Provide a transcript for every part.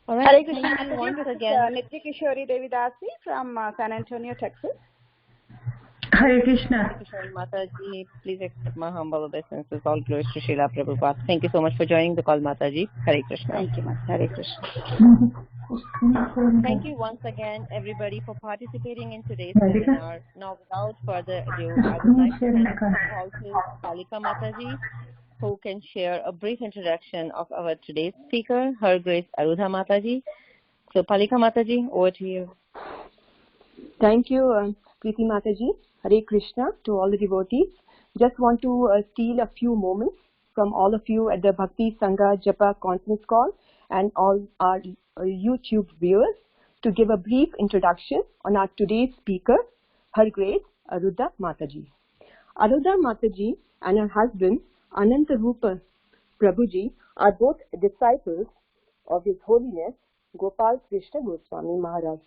All right. Hare Krishna, Thank you once Mataji. This again. is Nitya Kishori Devidasi from San Antonio, Texas. Hare Krishna. Thank you, Kishori Mataji. Please accept my humble obeisances. All glories to Srila Prabhupada. Thank you so much for joining the call, Mataji. Hare Krishna. Thank you, Mataji. Hare Krishna. Thank you once again, everybody, for participating in today's seminar. Now, without further ado, I would like to hand the call to Palika Mataji, who can share a brief introduction of our today's speaker, Her Grace Aruddha Mataji. So, Palika Mataji, over to you. Thank you, Preeti Mataji. Hare Krishna to all the devotees. Just want to steal a few moments from all of you at the Bhakti Sangha Japa conference call and all our YouTube viewers to give a brief introduction on our today's speaker, Her Grace Aruddha Mataji. Aruddha Mataji and her husband, Anantarupa Prabhuji, are both disciples of His Holiness Gopal Krishna Goswami Maharaj.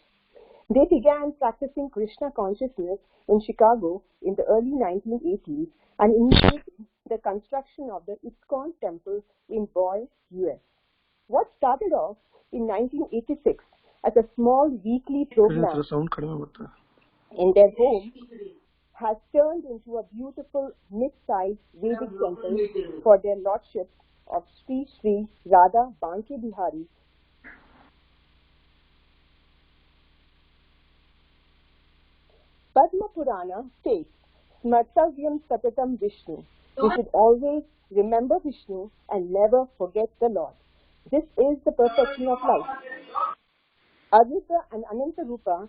They began practicing Krishna consciousness in Chicago in the early 1980s and initiated the construction of the ISKCON temple in Boyle, US. What started off in 1986 as a small weekly program in their home has turned into a beautiful mid-sized Vedic temple for their lordships of Sri Sri Radha Banke Bihari. Padma Purana states, Smartavyam Satatam Vishnu. We should always remember Vishnu and never forget the Lord. This is the perfection of life. Aruddha and Anantarupa,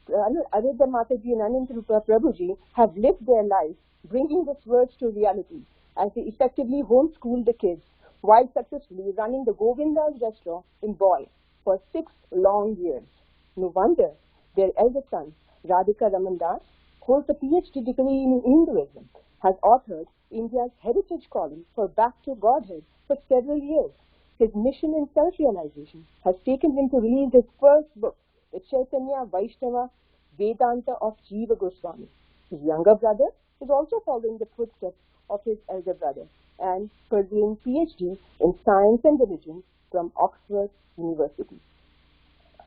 Aruddha Mataji and Anantarupa Prabhuji have lived their life bringing this verse to reality as they effectively homeschooled the kids while successfully running the Govinda's restaurant in Boy for 6 long years. No wonder their eldest son, Radhika Ramandas, holds a PhD degree in Hinduism, has authored India's heritage column for Back to Godhead for several years. His mission in self-realization has taken him to release his first book, The Chaitanya Vaishnava Vedanta of Jiva Goswami. His younger brother is also following the footsteps of his elder brother and pursuing PhD in Science and Religion from Oxford University.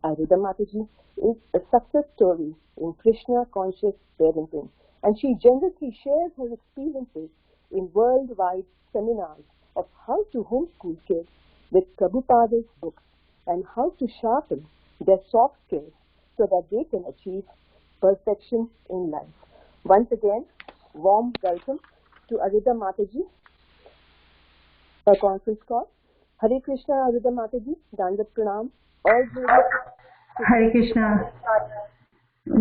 Aruddha Mataji is a success story in Krishna conscious parenting, and she generously shares her experiences in worldwide seminars of how to homeschool kids with Prabhupada's books and how to sharpen their soft skills so that they can achieve perfection in life. Once again, warm welcome to Aruddha Mataji, her conference call. Hare Krishna, Aruddha Mataji, Dandat Pranam, all glory. Hare Krishna. And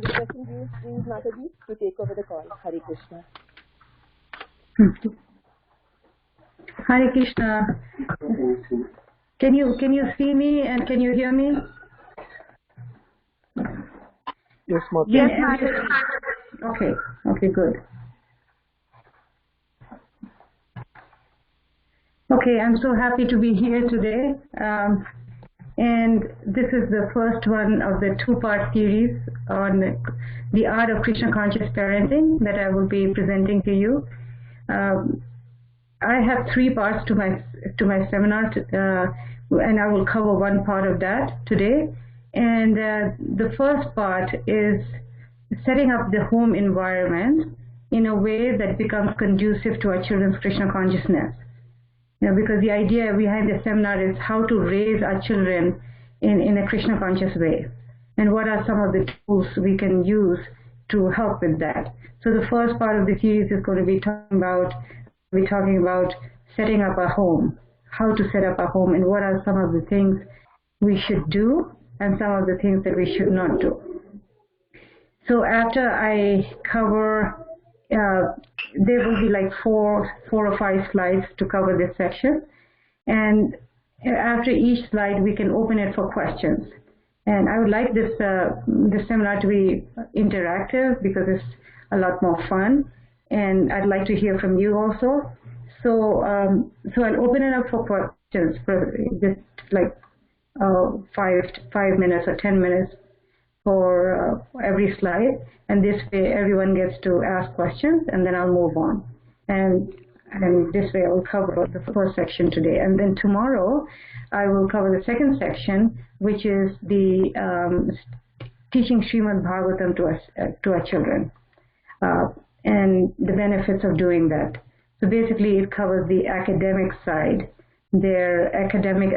the question is, please, Mataji, to take over the call. Hare Krishna. Hare Krishna. Can you see me and can you hear me? Yes, Mataji. Yes, Mataji. Okay, good. Okay, I'm so happy to be here today. And this is the first one of the two-part series on the art of Krishna conscious parenting that I will be presenting to you. I have 3 parts to my seminar, and I will cover one part of that today. And the first part is setting up the home environment in a way that becomes conducive to our children's Krishna consciousness. Because the idea behind the seminar is how to raise our children in a Krishna conscious way, and what are some of the tools we can use to help with that. So the first part of the series is going to be talking about setting up a home, how to set up a home, and what are some of the things we should do and some of the things that we should not do. So after I cover, there will be like four or five slides to cover this section, and after each slide we can open it for questions. And I would like this seminar to be interactive because it's a lot more fun, and I'd like to hear from you also. So I'll open it up for questions for just like 5 minutes or 10 minutes for every slide, and this way everyone gets to ask questions, and then I'll move on. And and this way I will cover the first section today. And then tomorrow I will cover the second section, which is the teaching Srimad Bhagavatam to our children, and the benefits of doing that. So basically it covers the academic side, their academic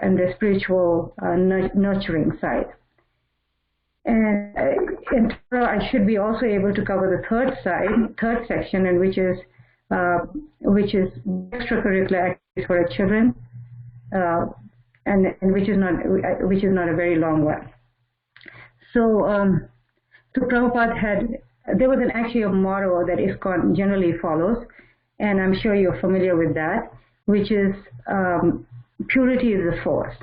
and their spiritual nurturing side. And I should be also able to cover the third section, and which is extracurricular activities for our children, and which is not a very long one. So Prabhupada there was actually a motto that ISKCON generally follows, and I'm sure you're familiar with that, which is purity is the force,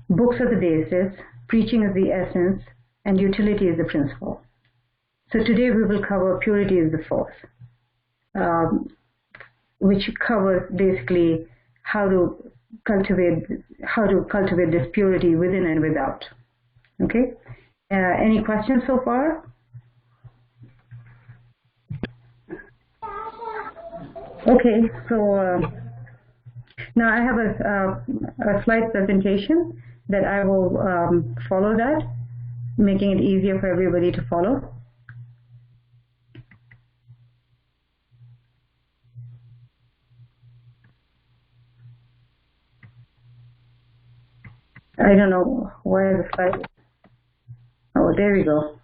books are the basis, preaching is the essence, and utility is the principle. So today we will cover purity is the force, which covers basically how to cultivate this purity within and without. Okay. Any questions so far? Okay. So now I have a slide presentation that I will follow that, making it easier for everybody to follow. I don't know where the slide is. Oh, there we go.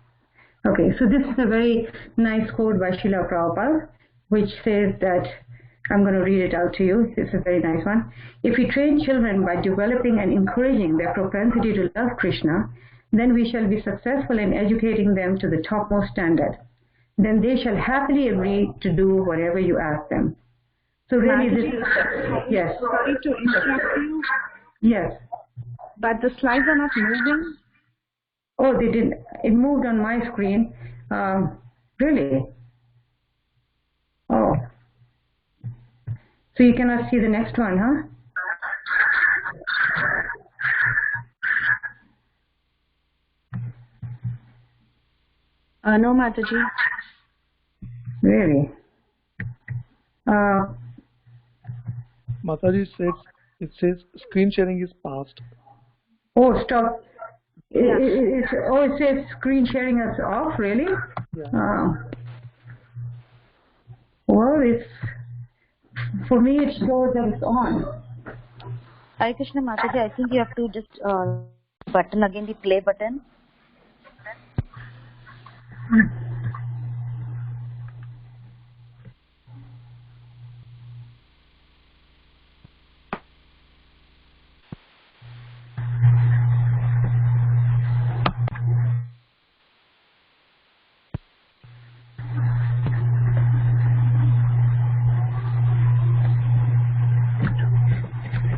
Okay, so this is a very nice quote by Srila Prabhupada, which says that, I'm going to read it out to you. This is a very nice one. If we train children by developing and encouraging their propensity to love Krishna, then we shall be successful in educating them to the topmost standard. Then they shall happily agree to do whatever you ask them. So really this is, yes. Sorry to interrupt you. Yes. But the slides are not moving. Oh, they didn't. It moved on my screen. Really? Oh. So you cannot see the next one, huh? No, Mataji. Really? Mataji says it says screen sharing is passed. Oh, stop. It says screen sharing is off, really? Yeah. Well, for me it shows that it's on. Hare Krishna Mataji, I think you have to just button again the play button.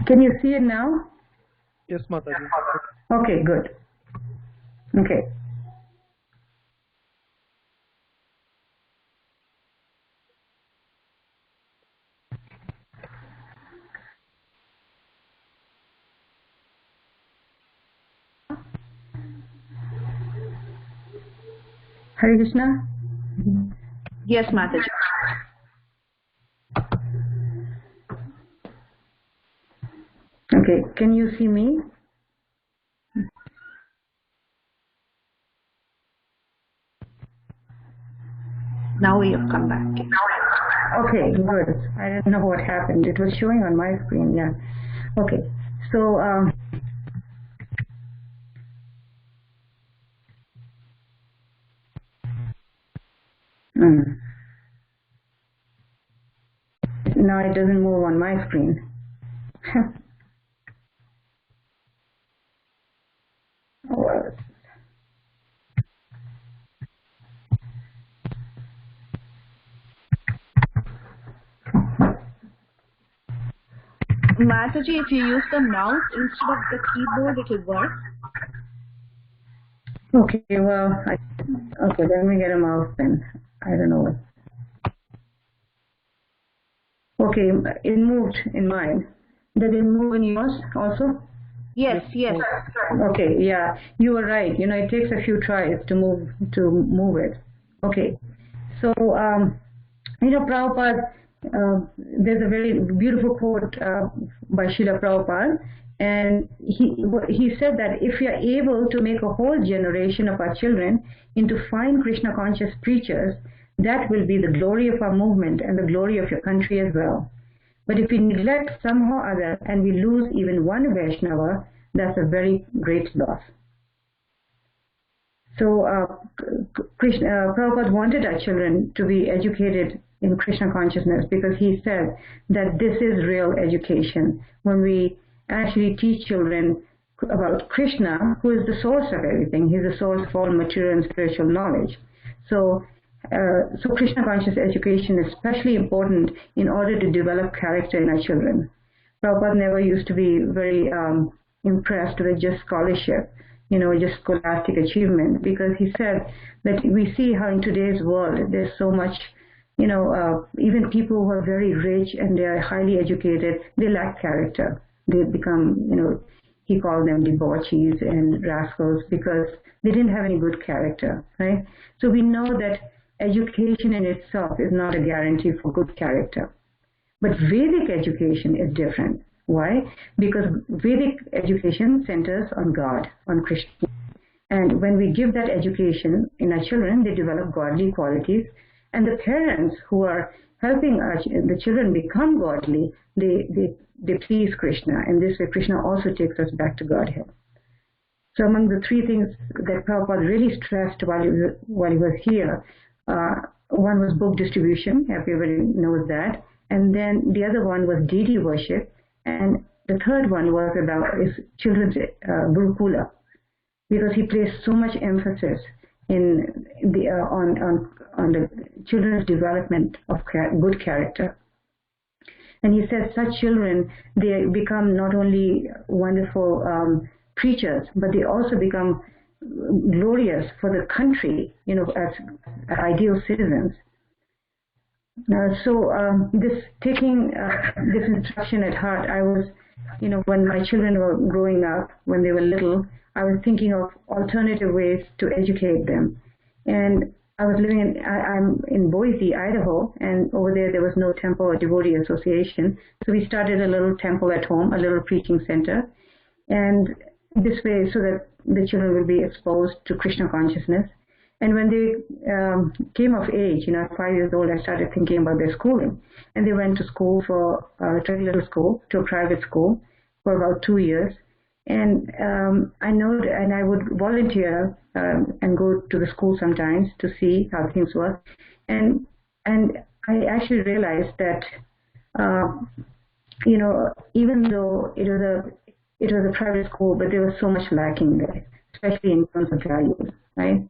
Can you see it now? Yes, Mataji. Okay, good. Okay. Hare Krishna? Yes, Mataji. Okay, can you see me? Now we have come back. Okay, good. I don't know what happened. It was showing on my screen, yeah. Okay, so now it doesn't move on my screen. Mataji, if you use the mouse instead of the keyboard, it will work. Okay, well, okay, let me get a mouse then. I don't know. Okay, it moved in mine. Did it move in yours also? Yes, yes. Okay, yeah, you were right. You know, it takes a few tries to move it. Okay, so you know, Prabhupada there's a very beautiful quote by Srila Prabhupada, and he said that if we are able to make a whole generation of our children into fine Krishna conscious preachers, that will be the glory of our movement and the glory of your country as well. But if we neglect somehow or other and we lose even one Vaishnava, that's a very great loss. So Prabhupada wanted our children to be educated in Krishna consciousness because he said that this is real education. When we actually teach children about Krishna, who is the source of everything, he's the source of all material and spiritual knowledge. So Krishna conscious education is especially important in order to develop character in our children. Prabhupada never used to be very impressed with just scholarship, just scholastic achievement, because he said that we see how in today's world there's so much, even people who are very rich and they are highly educated, they lack character. They become, he called them debauchees and rascals because they didn't have any good character, right? So we know that education in itself is not a guarantee for good character. But Vedic education is different. Why? Because Vedic education centers on God, on Krishna. And when we give that education in our children, they develop godly qualities. And the parents who are helping the children become godly, they please Krishna. And this way Krishna also takes us back to Godhead. So among the three things that Prabhupada really stressed while he was here, one was book distribution, everybody knows that. And then the other one was deity worship. And the third one was about his children's Gurukula, because he placed so much emphasis on the children's development of good character. And he said such children, they become not only wonderful preachers, but they also become glorious for the country, as ideal citizens. This taking this instruction at heart, I was, when my children were growing up, when they were little, I was thinking of alternative ways to educate them. And I was living I'm in Boise, Idaho, and over there was no temple or devotee association. So we started a little temple at home, a little preaching center. And this way, so that the children will be exposed to Krishna consciousness. And when they came of age, 5 years old, I started thinking about their schooling. And they went to school for regular school, to a private school for about 2 years. And I would volunteer and go to the school sometimes to see how things were. And I actually realized that, even though it was a private school, but there was so much lacking there, especially in terms of values, right?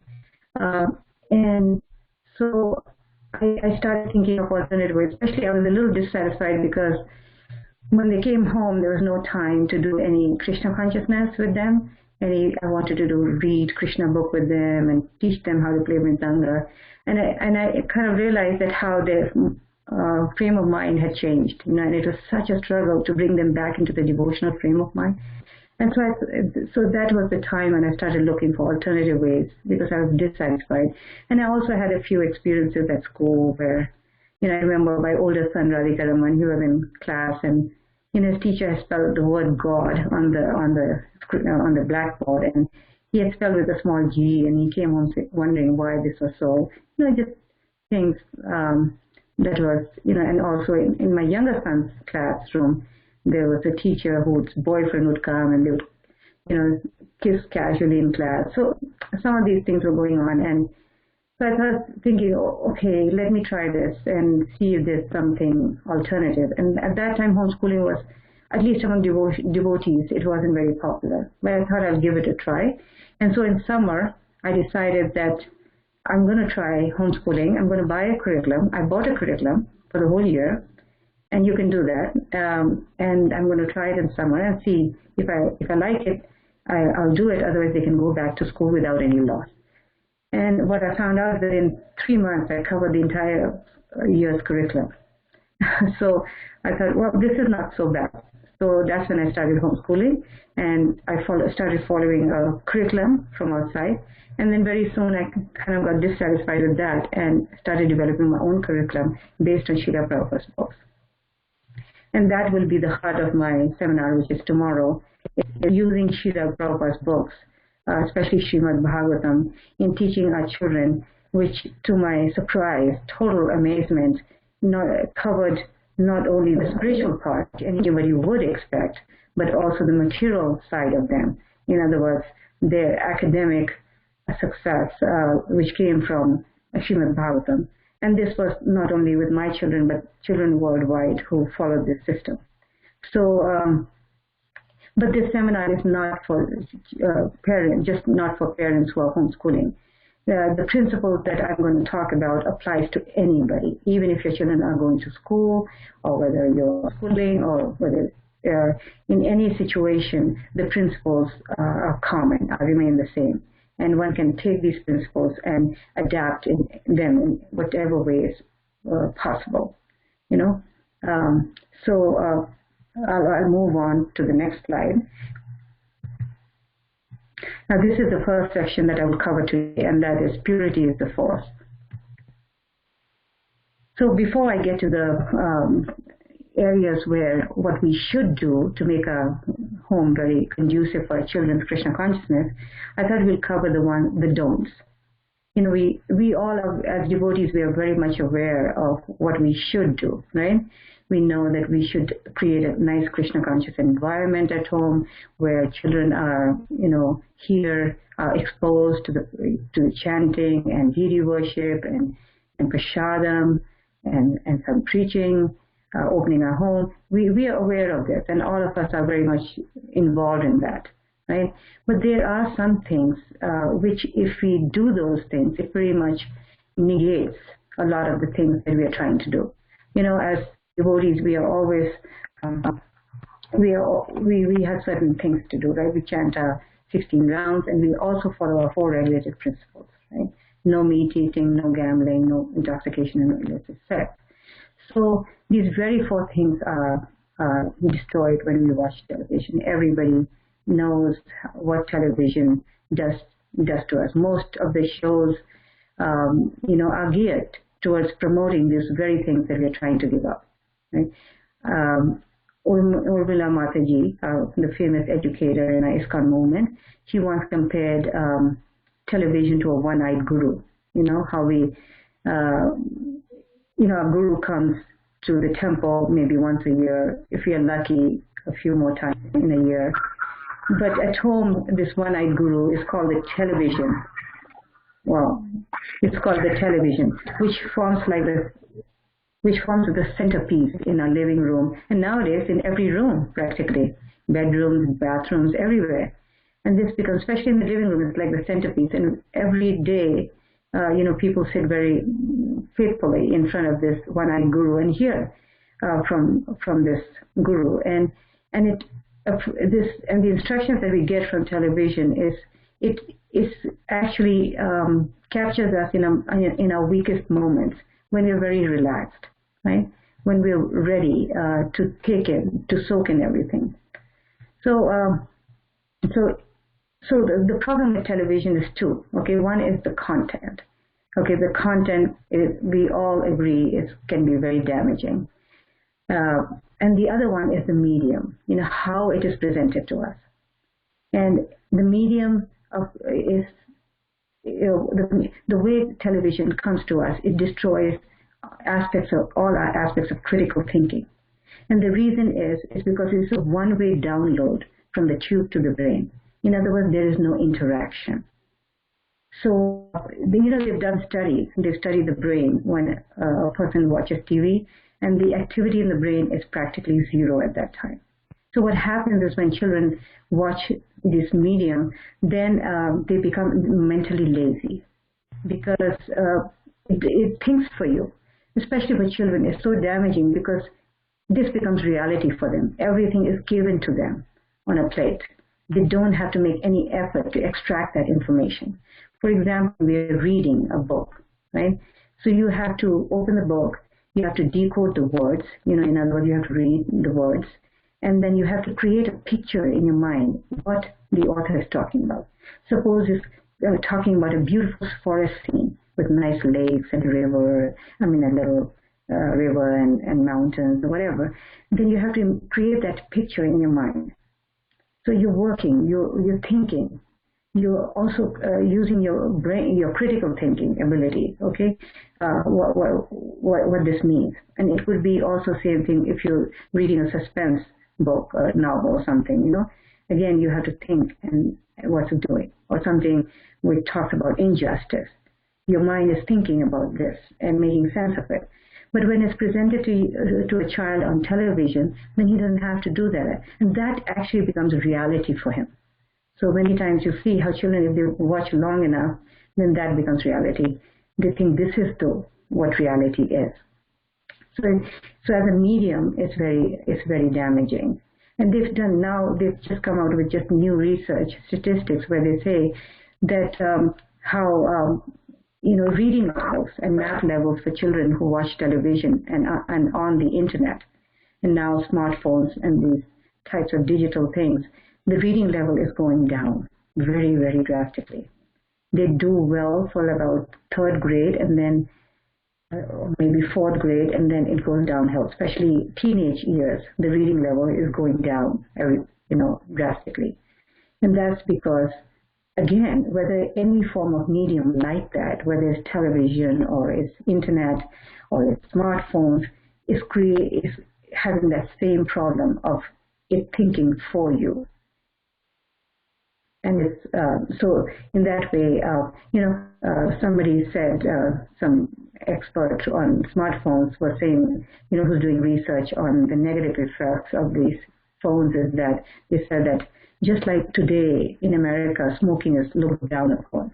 And so I started thinking of alternative ways. Especially I was a little dissatisfied because when they came home, there was no time to do any Krishna consciousness with them. I wanted to read Krishna book with them and teach them how to play mridanga. And I kind of realized that how their frame of mind had changed. And it was such a struggle to bring them back into the devotional frame of mind. And so that was the time when I started looking for alternative ways because I was dissatisfied. And I also had a few experiences at school where, I remember my older son Radhikaraman, he was in class and, his teacher had spelled the word God on the blackboard, and he had spelled with a small G, and he came home wondering why this was so, just things that was, and also in my younger son's classroom, there was a teacher whose boyfriend would come and they would, kiss casually in class. So some of these things were going on. And so I started thinking, okay, let me try this and see if there's something alternative. And at that time, homeschooling was, at least among devotees, it wasn't very popular. But I thought I'll give it a try. And so in summer, I decided that I'm going to try homeschooling. I'm going to buy a curriculum. I bought a curriculum for the whole year. And you can do that, and I'm going to try it in summer and see if I like it, I'll do it. Otherwise, they can go back to school without any loss. And what I found out is that in 3 months, I covered the entire year's curriculum. So I thought, well, this is not so bad. So that's when I started homeschooling, and I started following a curriculum from outside. And then very soon I kind of got dissatisfied with that and started developing my own curriculum based on Srila Prabhupada's books. And that will be the heart of my seminar, which is tomorrow, using Srila Prabhupada's books, especially Srimad Bhagavatam, in teaching our children, which to my surprise, total amazement, covered not only the spiritual part, anybody would expect, but also the material side of them. In other words, their academic success, which came from Srimad Bhagavatam. And this was not only with my children, but children worldwide who followed this system. So, but this seminar is not for parents, just not for parents who are homeschooling. The principle that I'm going to talk about applies to anybody, even if your children are going to school, or whether you're schooling, or whether in any situation, the principles are common, remain the same. And one can take these principles and adapt them in whatever way is possible, you know. I'll move on to the next slide. Now, this is the first section that I will cover today, and that is purity is the force. So before I get to the areas where what we should do to make our home very conducive for our children's Krishna consciousness, I thought we'll cover the don'ts. You know, we all are, as devotees, we are very much aware of what we should do, right? We know that we should create a nice Krishna conscious environment at home where children are, you know, exposed to the chanting and deity worship and prasadam and some preaching, opening our home. We are aware of this, and all of us are very much involved in that, right? But there are some things which, if we do those things, it pretty much negates a lot of the things that we are trying to do. You know, as devotees, we are always we have certain things to do, right? We chant our 16 rounds, and we also follow our 4 regulated principles, right? No meat eating, no gambling, no intoxication, and no illicit sex. So these very 4 things are destroyed when we watch television. Everybody knows what television does to us. Most of the shows, you know, are geared towards promoting these very things that we're trying to give up. Right? Urmila Mataji, the famous educator in our ISKCON movement, she once compared television to a one-eyed guru. You know, how we, you know, a guru comes to the temple maybe once a year, if we are lucky, a few more times in a year. But at home, this one-eyed guru is called the television. Well, it's called the television, which forms the centerpiece in our living room, and nowadays in every room practically, bedrooms, bathrooms, everywhere. And this becomes, especially in the living room, it's like the centerpiece. And every day, you know, people sit very faithfully in front of this one-eyed guru and hear from this guru. And the instructions that we get from television is actually captures us in our weakest moments, when we're very relaxed, right? When we're ready to soak in everything. So the problem with television is 2. Okay, one is the content. Okay, the content we all agree can be very damaging, and the other one is the medium. You know, how it is presented to us, and the medium is, you know, the way television comes to us. It destroys all our aspects of critical thinking, and the reason is because it's a one-way download from the tube to the brain. In other words, there is no interaction. So, you know, they've done studies. They've studied the brain when a person watches TV, and the activity in the brain is practically 0 at that time. So what happens is when children watch this medium, then they become mentally lazy, because it thinks for you, especially for children. It's so damaging because this becomes reality for them. Everything is given to them on a plate. They don't have to make any effort to extract that information. For example, we're reading a book, right? So you have to open the book, you have to decode the words, you know, in other words, you have to read the words, and then you have to create a picture in your mind what the author is talking about. Suppose if talking about a beautiful forest scene with nice lakes and a river, a little river and mountains or whatever, then you have to create that picture in your mind. So you're working, you're thinking, you're also using your brain, your critical thinking ability, okay, what this means. And it would be also same thing if you're reading a suspense book or novel or something, Again, you have to think and what to doing. Or something we talked about, injustice. Your mind is thinking about this and making sense of it. But when it's presented to a child on television, then he doesn't have to do that. And that actually becomes a reality for him. So many times you see how children, if they watch long enough, then that becomes reality. They think this is what reality is. So as a medium, it's very damaging. And they've just come out with just new research statistics where they say that how reading levels and math levels for children who watch television and on the internet, and now smartphones and these types of digital things, the reading level is going down very, very drastically. They do well for about third grade and then maybe fourth grade, and then it goes downhill. Especially teenage years, the reading level is going down, drastically. And that's because, again, whether any form of medium like that, whether it's television or it's internet or it's smartphones, is having that same problem of it thinking for you. And it's so in that way, somebody said, some expert on smartphones was saying, who's doing research on the negative effects of these phones, is that they said that just like today in America, smoking is looked down upon.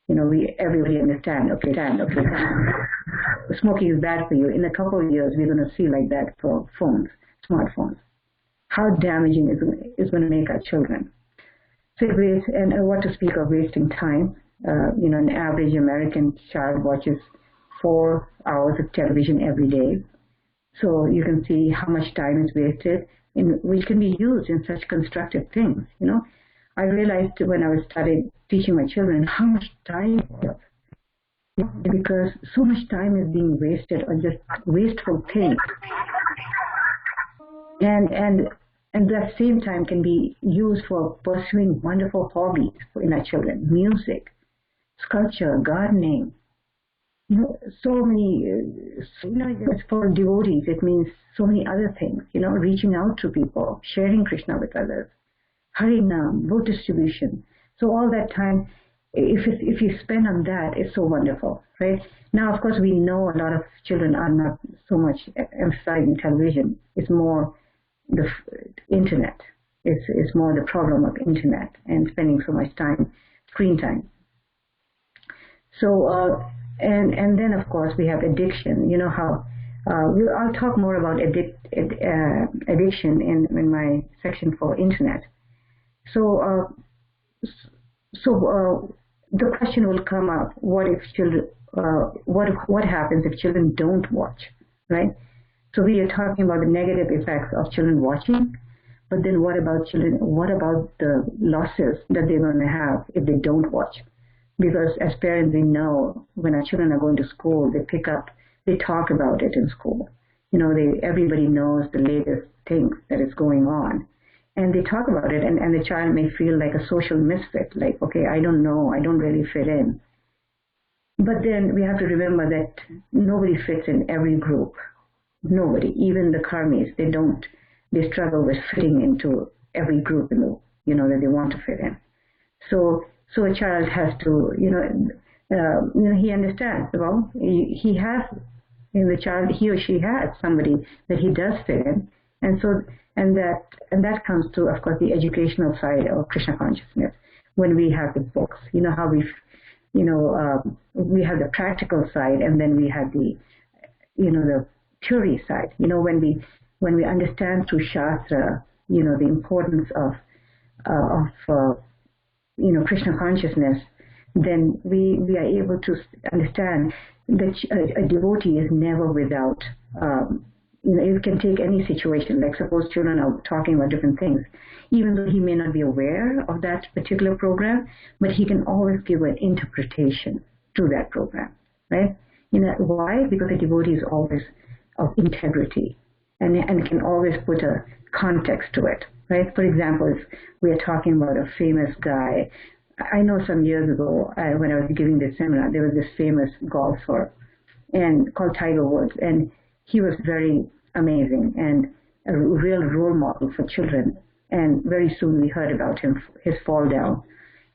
Everybody understand, okay, smoking is bad for you. In a couple of years, we're going to see like that for smartphones. How damaging is going to make our children. So and what to speak of wasting time. An average American child watches 4 hours of television every day. So you can see how much time is wasted, which can be used in such constructive things. I realized when I started teaching my children how much time, because so much time is being wasted on just wasteful things. And that same time can be used for pursuing wonderful hobbies in our children: music, sculpture, gardening. So many. For devotees, it means so many other things. Reaching out to people, sharing Krishna with others, Harinam, book distribution. So all that time, if you spend on that, it's so wonderful, right? Now, of course, we know a lot of children are not so much emphasizing television. It's more the internet. It's more the problem of internet and spending so much time, screen time. So and then of course we have addiction. How I'll talk more about addiction in my section for internet. So the question will come up: what if children? What happens if children don't watch, right? So we are talking about the negative effects of children watching, but then what about children? What about the losses that they're going to have if they don't watch? Because as parents, we know when our children are going to school, they talk about it in school. Everybody knows the latest things that is going on, and they talk about it, and the child may feel like a social misfit, like, okay, I don't know, I don't really fit in. But then we have to remember that nobody fits in every group. Nobody, even the karmis, they struggle with fitting into every group that they want to fit in. So a child has to, he understands. Well, he has in the child, he or she has somebody that he does fit in, and that comes to, of course, the educational side of Krishna consciousness. When we have the books, how we have the practical side, and then we have the theory side. When we understand through Shastra, the importance of Krishna consciousness, then we are able to understand that a devotee is never without it can take any situation. Like suppose children are talking about different things, even though he may not be aware of that particular program, but he can always give an interpretation to that program, right? Why? Because the devotee is always of integrity and can always put a context to it, right? For example, if we are talking about a famous guy, I know some years ago when I was giving this seminar, there was this famous golfer and called Tiger Woods, and he was very amazing and a real role model for children. And very soon we heard about him, his fall down.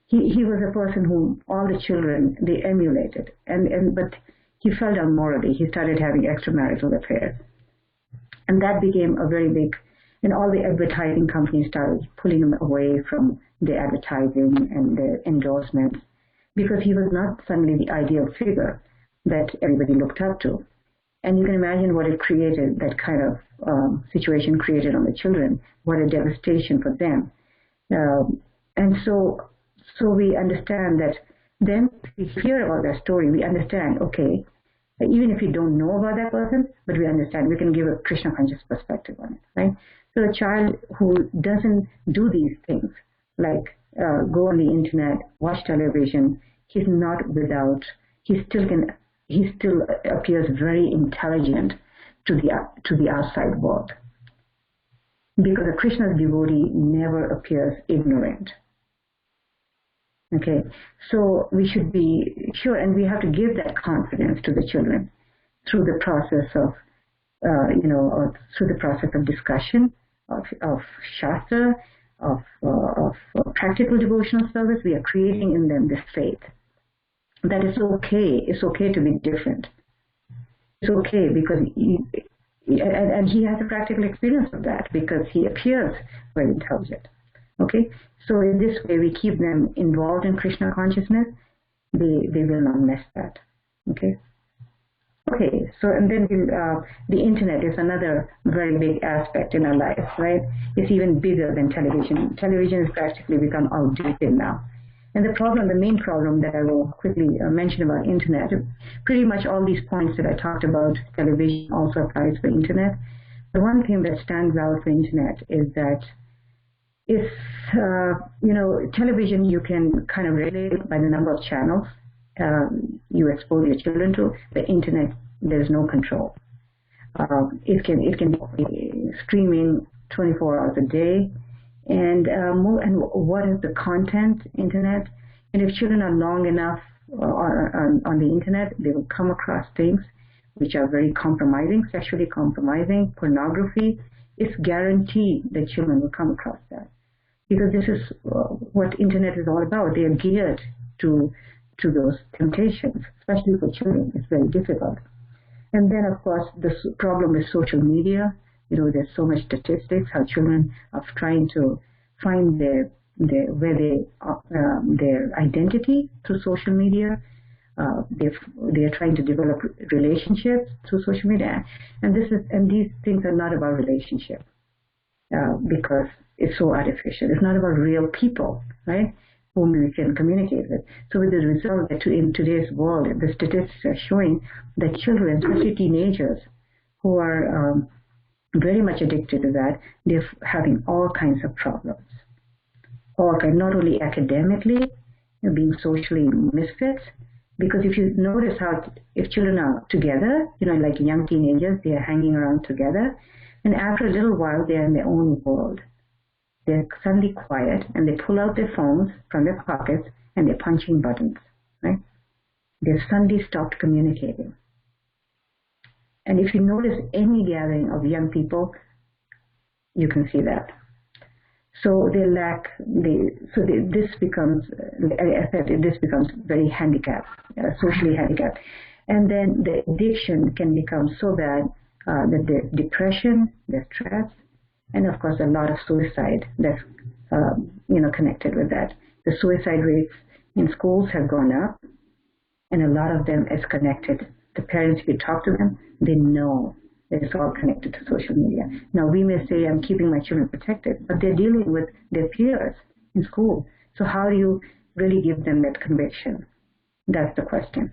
He was a person whom all the children, they emulated, but he fell down morally. He started having extramarital affairs. And that became a very big, and all the advertising companies started pulling him away from the advertising and the endorsements because he was not suddenly the ideal figure that everybody looked up to. And you can imagine what it created, that kind of situation created on the children, what a devastation for them. And so we understand that then we hear about that story, we understand, okay, even if we don't know about that person, but we understand, we can give a Krishna conscious perspective on it, right? So a child who doesn't do these things, like go on the internet, watch television, he's not without, he still appears very intelligent to the outside world. Because a Krishna's devotee never appears ignorant. Okay, so we should be sure, and we have to give that confidence to the children through the process of, through the process of discussion, of Shastra, of practical devotional service. We are creating in them this faith that it's okay. It's okay to be different. It's okay because and he has a practical experience of that because he appears very intelligent. Okay, so in this way we keep them involved in Krishna consciousness. They will not miss that. Okay. Okay, so and then the internet is another very big aspect in our life, right? It's even bigger than television. Television has practically become outdated now. And the main problem that I will quickly mention about internet, pretty much all these points that I talked about, television also applies for internet. The one thing that stands out for internet is that it's, television you can kind of regulate it by the number of channels you expose your children to. The internet, there's no control. It can be streaming 24 hours a day. And what is the content, internet? And if children are long enough on the internet, they will come across things which are very compromising, sexually compromising, pornography. It's guaranteed that children will come across that. Because this is what internet is all about. They are geared to those temptations, especially for children. It's very difficult. And then, of course, the problem with social media. There's so much statistics how children are trying to find their identity through social media. They're trying to develop relationships through social media, and these things are not about relationship because it's so artificial. It's not about real people, right? Whom we can communicate with. So with the result that in today's world, the statistics are showing that children, especially teenagers, who are very much addicted to that, they're having all kinds of problems. Not only academically, being socially misfits, because if you notice how if children are together, like young teenagers, they are hanging around together, and after a little while they're in their own world. They're suddenly quiet and they pull out their phones from their pockets and they're punching buttons, right? They've suddenly stopped communicating. And if you notice any gathering of young people, you can see that. So they lack this becomes very handicapped, socially handicapped. And then the addiction can become so bad that there's depression, there's stress, and of course a lot of suicide that's connected with that. The suicide rates in schools have gone up, and a lot of them is connected. The parents, if you talk to them, they know that it's all connected to social media. Now, we may say, I'm keeping my children protected, but they're dealing with their peers in school. So how do you really give them that conviction? That's the question.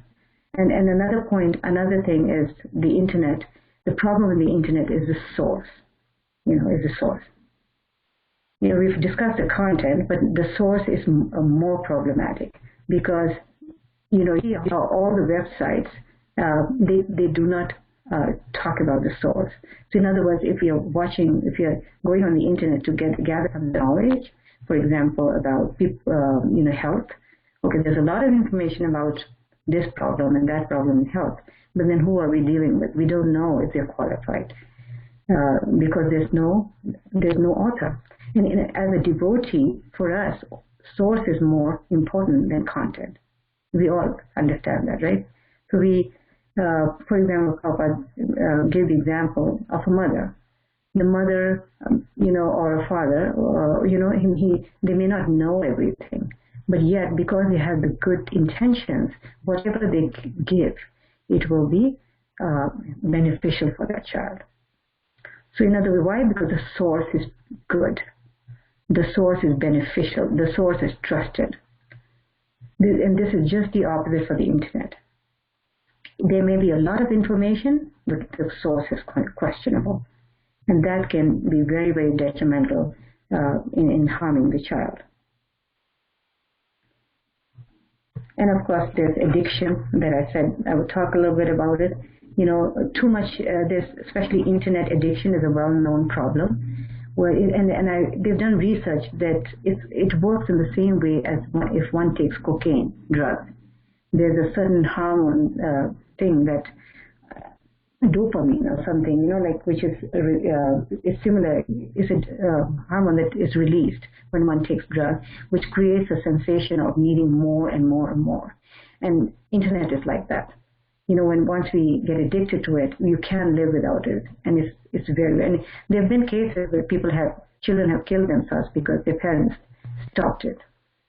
And another thing is the internet The problem with the internet is the source, is the source. We've discussed the content, but the source is more problematic because, all the websites, they do not talk about the source. So in other words, if you're going on the internet to gather some knowledge, for example, about health, okay, there's a lot of information about this problem and that problem in health, but then who are we dealing with? We don't know if they're qualified because there's no author. And as a devotee, for us, source is more important than content. We all understand that, right? So we, for example, Prabhupada gave the example of a mother. The mother, or a father, they may not know everything, but yet because they have the good intentions, whatever they give, it will be beneficial for that child. So in other words, why? Because the source is good. The source is beneficial. The source is trusted. And this is just the opposite for the internet. There may be a lot of information, but the source is quite questionable. And that can be very, very detrimental in harming the child. And of course, there's addiction that I said. I would talk a little bit about it. Too much, especially internet addiction is a well-known problem. They've done research that it works in the same way as if one takes cocaine drugs. There's a certain hormone thing that dopamine or something, which is similar. Is a hormone that is released when one takes drugs, which creates a sensation of needing more and more and more. And internet is like that. Once we get addicted to it, you can't live without it, and it's very. And there have been cases where children have killed themselves because their parents stopped it.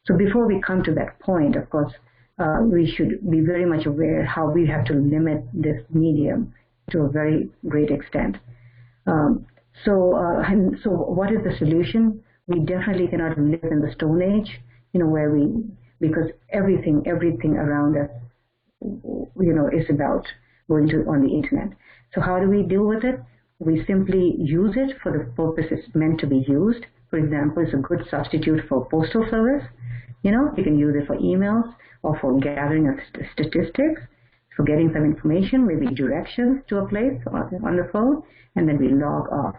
So before we come to that point, of course, we should be very much aware how we have to limit this medium to a very great extent. So what is the solution? We definitely cannot live in the Stone Age, because everything around us, is about going on the internet. So how do we deal with it? We simply use it for the purpose it's meant to be used. For example, it's a good substitute for postal service. You can use it for emails or for gathering of statistics, for getting some information, maybe directions to a place on the phone, and then we log off.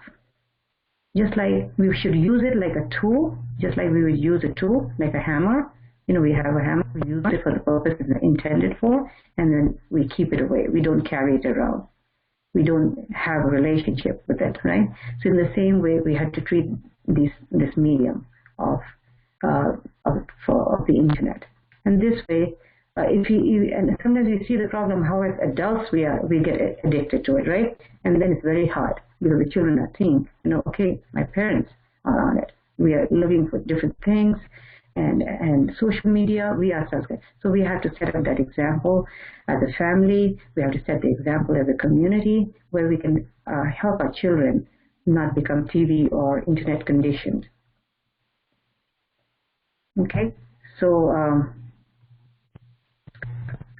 Just like we should use it like a tool, just like we would use a tool like a hammer. We have a hammer, we use it for the purpose it's intended for, and then we keep it away. We don't carry it around. We don't have a relationship with it, right? So in the same way, we had to treat this medium of the internet. And this way, and sometimes you see the problem how as adults we get addicted to it, right? And then it's very hard because the children are thinking, okay, my parents are on it. We are looking for different things. And social media, we ourselves. So we have to set up that example as a family. We have to set the example as a community where we can help our children not become TV or internet conditioned. Okay, so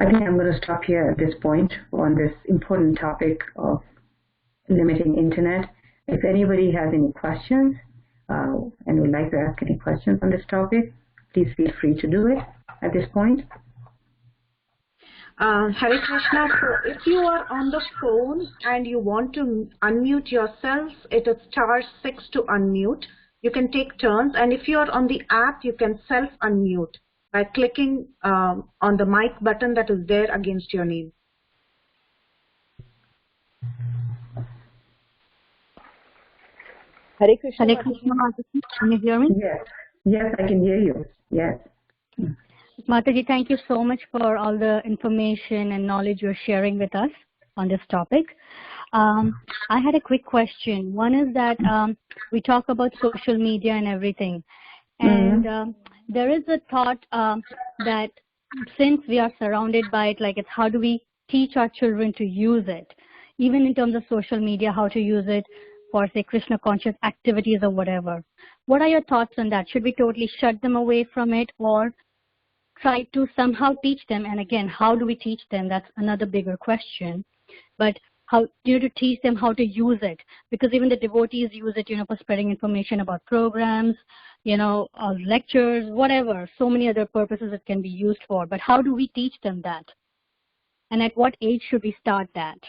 I think I'm going to stop here at this point on this important topic of limiting internet. If anybody has any questions and would like to ask any questions on this topic, please feel free to do it at this point. Hare Krishna, so if you are on the phone and you want to unmute yourself, it is *6 to unmute. You can take turns, and if you are on the app, you can self-unmute by clicking on the mic button that is there against your name. Hare Krishna. Hare Krishna, Mataji. Can you hear me? Yes, I can hear you. Yes. Mataji, thank you so much for all the information and knowledge you're sharing with us on this topic. I had a quick question. One is that we talk about social media and everything. And there is a thought that since we are surrounded by it, it's how do we teach our children to use it? Even in terms of social media, how to use it for, say, Krishna conscious activities or whatever. What are your thoughts on that? Should we totally shut them away from it or try to somehow teach them? And again, how do we teach them? That's another bigger question. But how to teach them how to use it, because even the devotees use it, for spreading information about programs, lectures, whatever, so many other purposes it can be used for. But how do we teach them that? And at what age should we start that?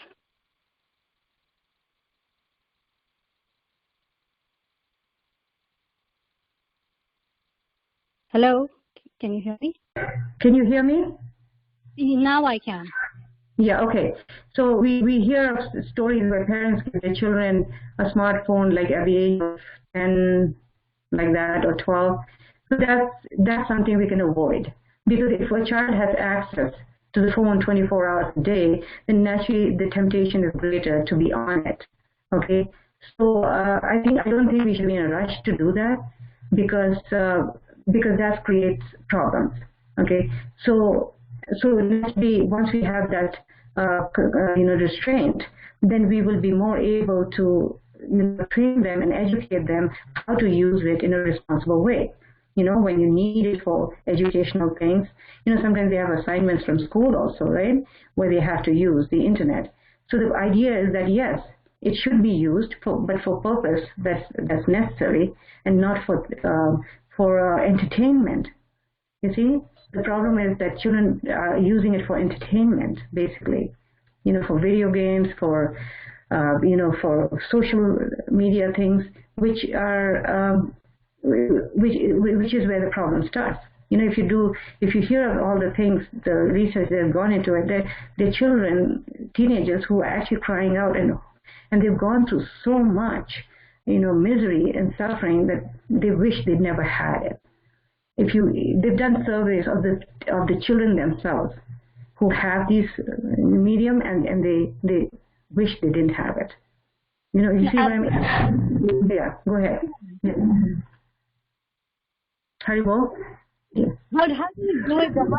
Hello? Can you hear me? Can you hear me? Now I can. Yeah, okay. So we hear stories where parents give their children a smartphone like at the age of 10, like that, or 12. So that's something we can avoid. Because if a child has access to the phone 24 hours a day, then naturally the temptation is greater to be on it. Okay? So I don't think we should be in a rush to do that, because that creates problems. Okay? So naturally, once we have that restraint, then we will be more able to train them and educate them how to use it in a responsible way. When you need it for educational things, sometimes they have assignments from school also, right, where they have to use the internet. So the idea is that yes, it should be used but for purpose that's necessary, and not for entertainment. You see, the problem is that children are using it for entertainment, basically. For video games, for for social media things, which are which is where the problem starts. If you hear of all the things, the research that have gone into it, they're children, teenagers who are actually crying out, and they've gone through so much, misery and suffering that they wish they'd never had it. They've done surveys of the children themselves who have these medium, and they wish they didn't have it. You see what I mean? Yeah, go ahead. Yeah. Haribol? Yeah. How do you do it? That's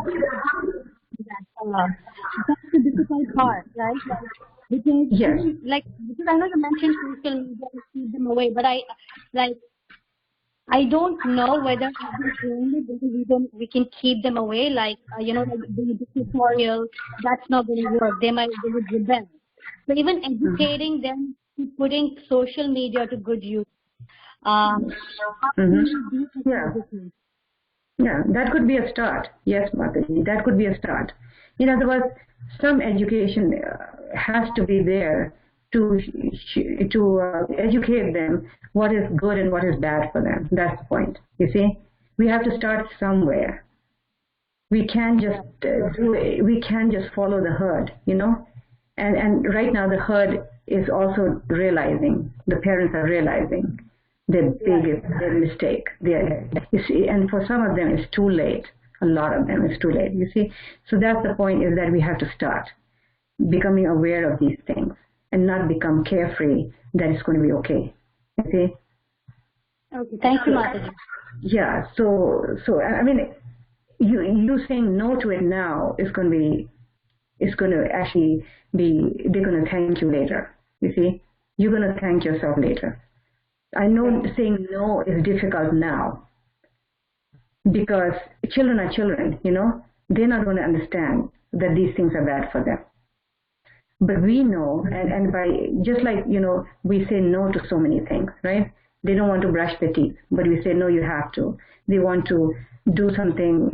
the difficult part, right? Because, yes. Because I know you mentioned social media to keep them away, but I don't know whether we can keep them away, the tutorial, that's not going to work. They would rebel. So even educating them to putting social media to good use. Yeah, that could be a start. Yes, Mataji, that could be a start. In other words, some education has to be there to educate them what is good and what is bad for them. That's the point. You see, we have to start somewhere. We can't just we can't just follow the herd, And right now the herd is also realizing, the parents are realizing their mistake. You see, and for some of them it's too late. A lot of them it's too late. You see, so that's the point, is that we have to start becoming aware of these things and not become carefree that it's going to be okay. You see? Okay, thank you, Mataji. Yeah. So I mean, you saying no to it now is going to actually be, they're going to thank you later. You see, you're going to thank yourself later. I know saying no is difficult now, because children are children, they're not going to understand that these things are bad for them. But we know, and by just like, we say no to so many things, right? They don't want to brush their teeth, but we say, no, you have to. They want to do something,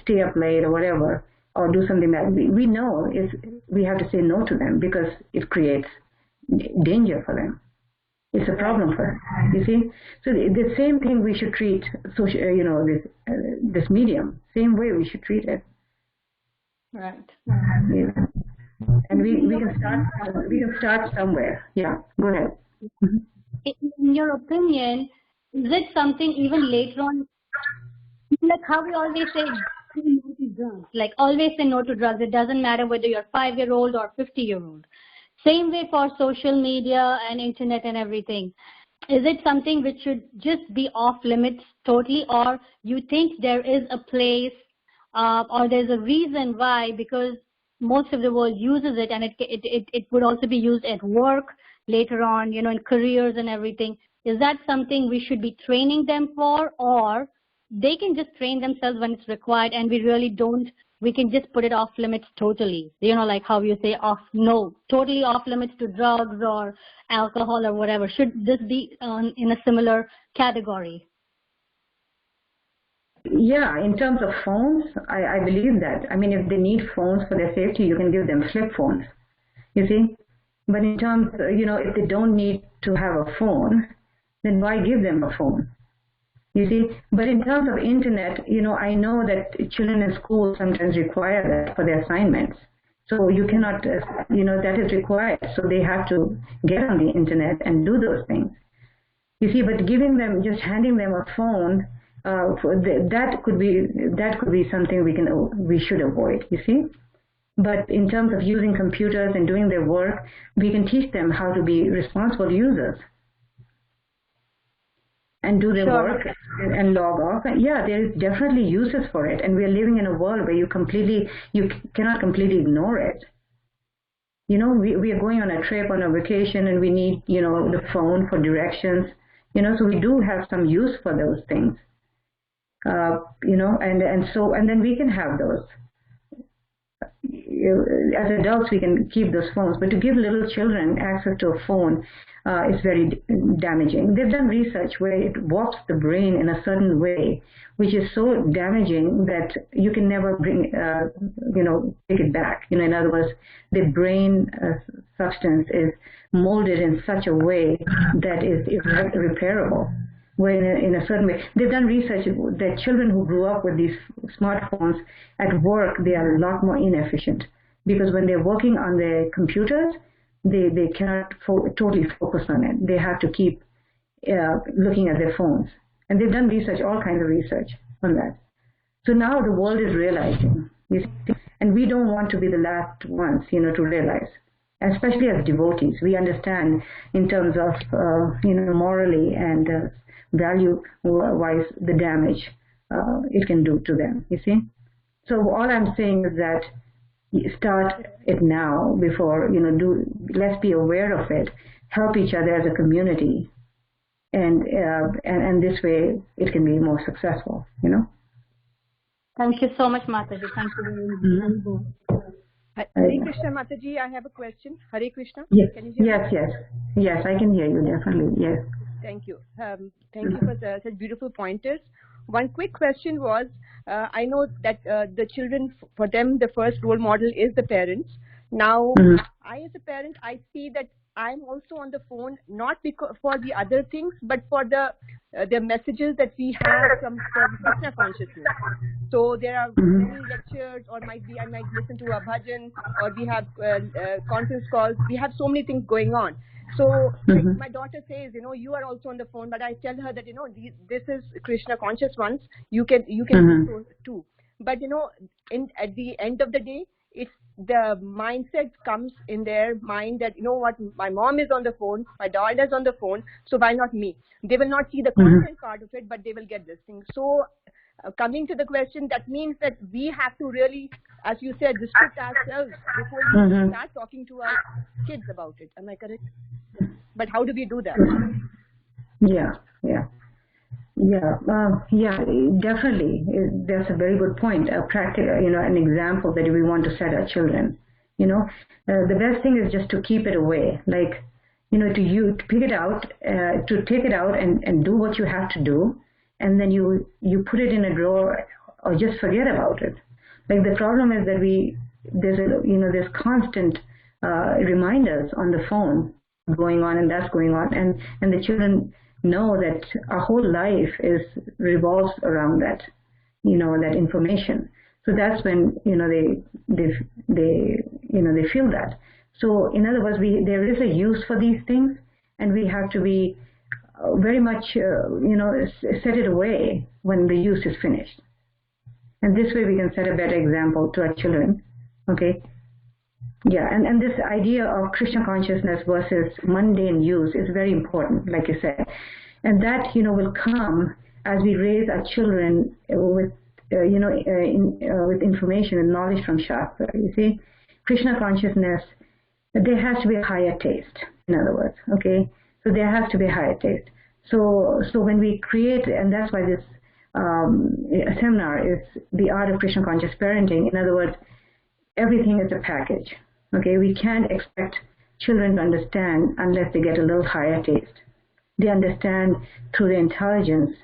stay up late or whatever, or do something that we know is, we have to say no to them because it creates danger for them. It's a problem for them, you see? So the same thing we should treat social, this medium, same way we should treat it. Right. Yeah. And we can start somewhere. Yeah, go ahead. Mm-hmm. In your opinion, is it something even later on, like how we always say no to drugs, like always say no to drugs, it doesn't matter whether you're 5-year-old or 50-year-old. Same way for social media and internet and everything. Is it something which should just be off limits totally, or you think there is a place or there's a reason why, because most of the world uses it, and it would also be used at work later on, in careers and everything. Is that something we should be training them for, or they can just train themselves when it's required and we really don't we can just put it off limits totally. Like how you say totally off limits to drugs or alcohol or whatever. Should this be in a similar category? Yeah, in terms of phones, I believe that. I mean, if they need phones for their safety, you can give them flip phones, you see. But in terms, if they don't need to have a phone, then why give them a phone? You see, but in terms of internet, I know that children in school sometimes require that for their assignments. So you cannot, that is required. So they have to get on the internet and do those things. You see, but just handing them a phone, that could be something we should avoid. You see. But in terms of using computers and doing their work, we can teach them how to be responsible users and do their work and log off. And yeah, there is definitely uses for it. And we are living in a world where you cannot completely ignore it. We are going on a trip, on a vacation, and we need, the phone for directions. So we do have some use for those things. And then we can have those. As adults, we can keep those phones, but to give little children access to a phone is very damaging. They've done research where it warps the brain in a certain way, which is so damaging that you can never take it back. In other words, the brain substance is molded in such a way that is irreparable. Where in a certain way, they've done research that children who grew up with these smartphones at work, they are a lot more inefficient because when they're working on their computers, they cannot totally focus on it. They have to keep looking at their phones. And they've done research, all kinds of research on that. So now the world is realizing, you see, and we don't want to be the last ones, to realize. Especially as devotees, we understand in terms of, morally and value-wise the damage it can do to them, you see. So all I'm saying is that start it now before, let's be aware of it, help each other as a community, and this way it can be more successful, Thank you so much, Mataji. Thank you very much. Hare Krishna, Mataji, I have a question. Hare Krishna? Yes. Can you hear me? Yes, I can hear you, definitely, yes. Thank you. Thank you for such beautiful pointers. One quick question was, I know that the children, for them, the first role model is the parents. Now, I as a parent, I see that I'm also on the phone, not because for the other things, but for the messages that we have from Krishna consciousness. So there are many lectures, or I might listen to a bhajan, or we have conference calls. We have so many things going on. So like my daughter says, you are also on the phone, but I tell her that, this is Krishna conscious ones. You can do so too. But, at the end of the day, it's the mindset comes in their mind that, what, my mom is on the phone, my dad is on the phone, so why not me? They will not see the content part of it, but they will get this thing. So coming to the question, that means that we have to really, as you said, restrict ourselves before we start talking to our kids about it. Am I correct? But how do we do that? Yeah, definitely. That's a very good point. A practical, an example that we want to set our children. The best thing is just to keep it away. Like, to pick it out, to take it out and do what you have to do, and then you put it in a drawer or just forget about it. Like the problem is that there's constant reminders on the phone going on, and that's going on, and the children know that our whole life revolves around that, that information. So that's when they feel that. So in other words, there is a use for these things, and we have to be very much set it away when the use is finished. And this way we can set a better example to our children. Okay. Yeah, and this idea of Krishna consciousness versus mundane use is very important, like you said. And that, will come as we raise our children with, with information and knowledge from Shastra. You see, Krishna consciousness, there has to be a higher taste, in other words, okay? So there has to be a higher taste. So when we create, and that's why this seminar is the art of Krishna conscious parenting. In other words, everything is a package. Okay, we can't expect children to understand unless they get a little higher taste. They understand through the intelligence,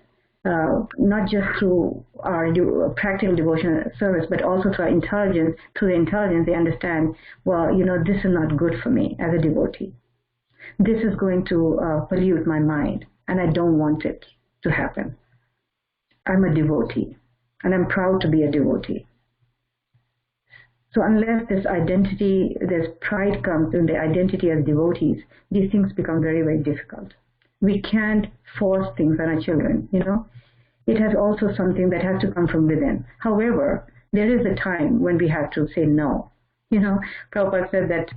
not just through our practical devotional service, but also through our intelligence. Through the intelligence, they understand, well, this is not good for me as a devotee. This is going to pollute my mind, and I don't want it to happen. I'm a devotee, and I'm proud to be a devotee. So unless this identity, this pride comes in the identity as devotees, these things become very, very difficult. We can't force things on our children, It has also something that has to come from within. However, there is a time when we have to say no. Prabhupada said that,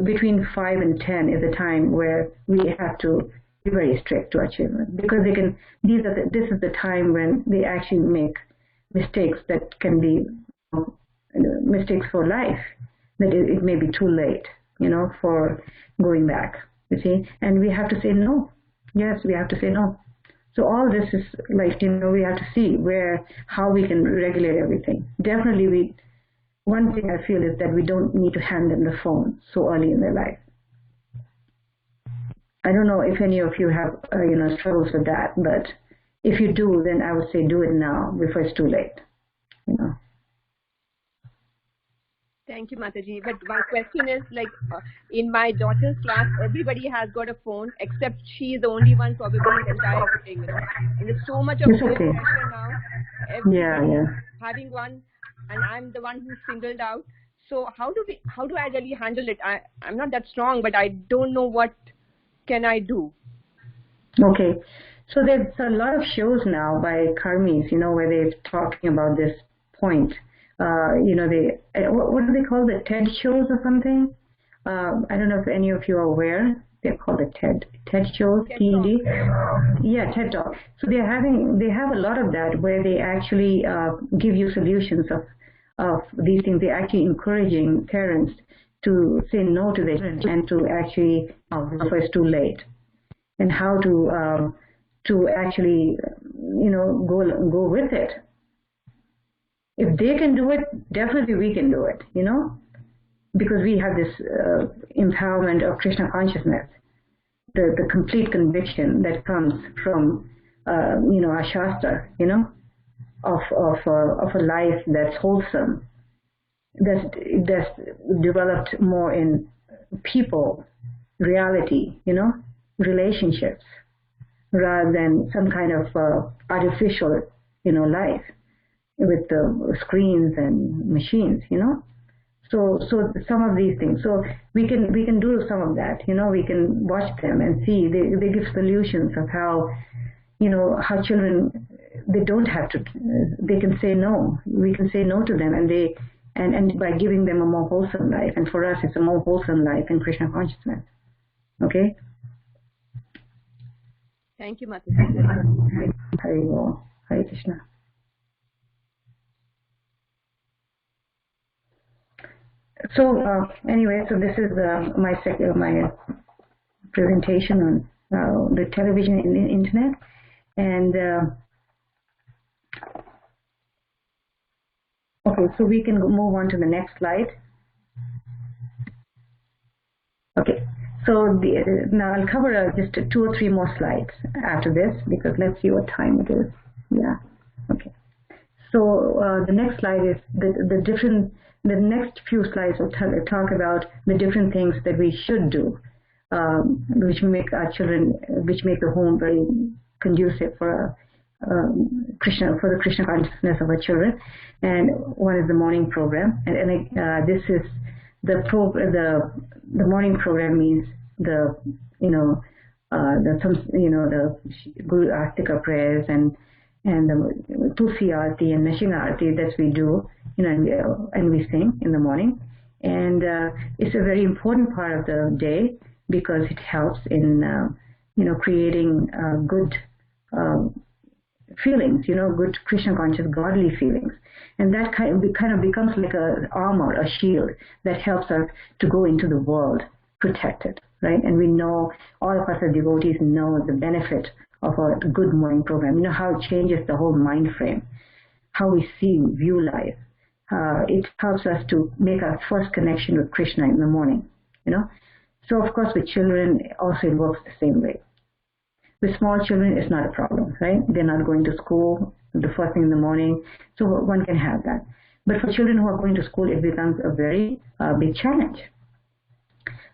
between 5 and 10 is a time where we have to be very strict to our children, because this is the time when they actually make mistakes that can be mistakes for life, that it may be too late, for going back, you see, and we have to say no. Yes, we have to say no. So all this is like, we have to see how we can regulate everything. Definitely one thing I feel is that we don't need to hand them the phone so early in their life. I don't know if any of you have, struggles with that, but if you do, then I would say do it now before it's too late, Thank you, Mataji. But my question is, in my daughter's class, everybody has got a phone, except she is the only one probably in the entire thing. And there's so much of peer pressure now. Everybody having one, and I'm the one who's singled out. So how do I really handle it? I'm not that strong, but I don't know what can I do. Okay. So there's a lot of shows now by karmis, where they're talking about this point. What do they call the TED shows or something? I don't know if any of you are aware. They're called the TED shows, TED. Yeah, TED Talk. So they have a lot of that where they actually give you solutions of these things. They're actually encouraging parents to say no to their children and to actually before it's too late, and how to actually go with it. If they can do it, definitely we can do it, because we have this empowerment of Krishna consciousness, the complete conviction that comes from our Shastra, of a life that's wholesome, that's developed more in people, reality, relationships, rather than some kind of artificial, life with the screens and machines, So some of these things. So we can do some of that, We can watch them and see. They give solutions of how, how children, they don't have to. They can say no. We can say no to them, and by giving them a more wholesome life. And for us, it's a more wholesome life in Krishna consciousness. Okay. Thank you, Mataji. Hare Krishna. So anyway, so this is my presentation on the television and the internet, and okay, so we can move on to the next slide. Okay, so now I'll cover just 2 or 3 more slides after this, because let's see what time it is. Yeah, okay. So the next slide is the next few slides will talk about the different things that we should do, which make our children, which make the home very conducive for the Krishna consciousness of our children. And one is the morning program, and this is the morning program means the Guru Astika prayers and the Tulsi Arati and Nashing Arati that we do, and we sing in the morning. And it's a very important part of the day, because it helps in, creating good feelings, good Krishna conscious, godly feelings. And that kind of becomes like a armor, a shield that helps us to go into the world protected. right? And we know, all of us as devotees know the benefit of a good morning program. You know how it changes the whole mind frame, how we view life. It helps us to make our first connection with Krishna in the morning, you know. So of course with children also it works the same way. With small children it's not a problem, right? They're not going to school the first thing in the morning, so one can have that. But for children who are going to school, it becomes a very big challenge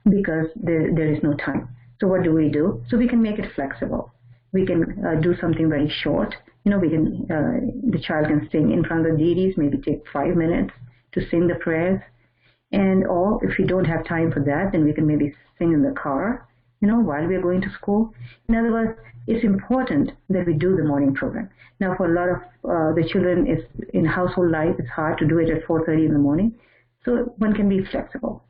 because there is no time. So what do? So we can make it flexible. We can do something very short. You know, we can the child can sing in front of the deities, maybe take 5 minutes to sing the prayers. And or if we don't have time for that, then we can maybe sing in the car, you know, while we are going to school. In other words, it's important that we do the morning program. Now, for a lot of the children is in household life, it's hard to do it at 4:30 in the morning. So one can be flexible.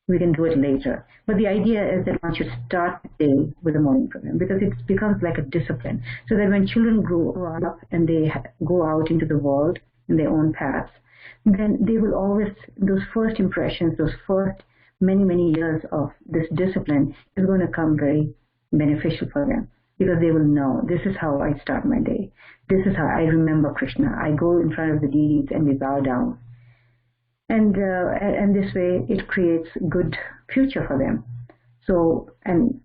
We can do it later. But the idea is that one should start the day with a morning program because it becomes like a discipline. So that when children grow up and they go out into the world in their own paths, then they will always, those first impressions, those first many years of this discipline is going to come very beneficial for them because they will know this is how I start my day. This is how I remember Krishna. I go in front of the deities and we bow down. And this way it creates good future for them. So and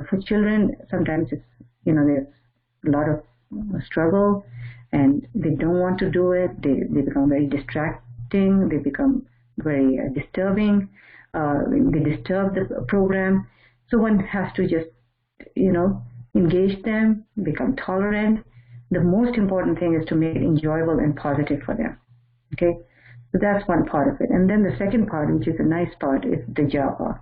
for children sometimes it's, you know, there's a lot of struggle and they don't want to do it. They become very distracting. They become very disturbing. They disturb the program. So one has to just, you know, engage them, become tolerant. The most important thing is to make it enjoyable and positive for them. Okay. So that's one part of it. And then the second part, which is a nice part, is the japa.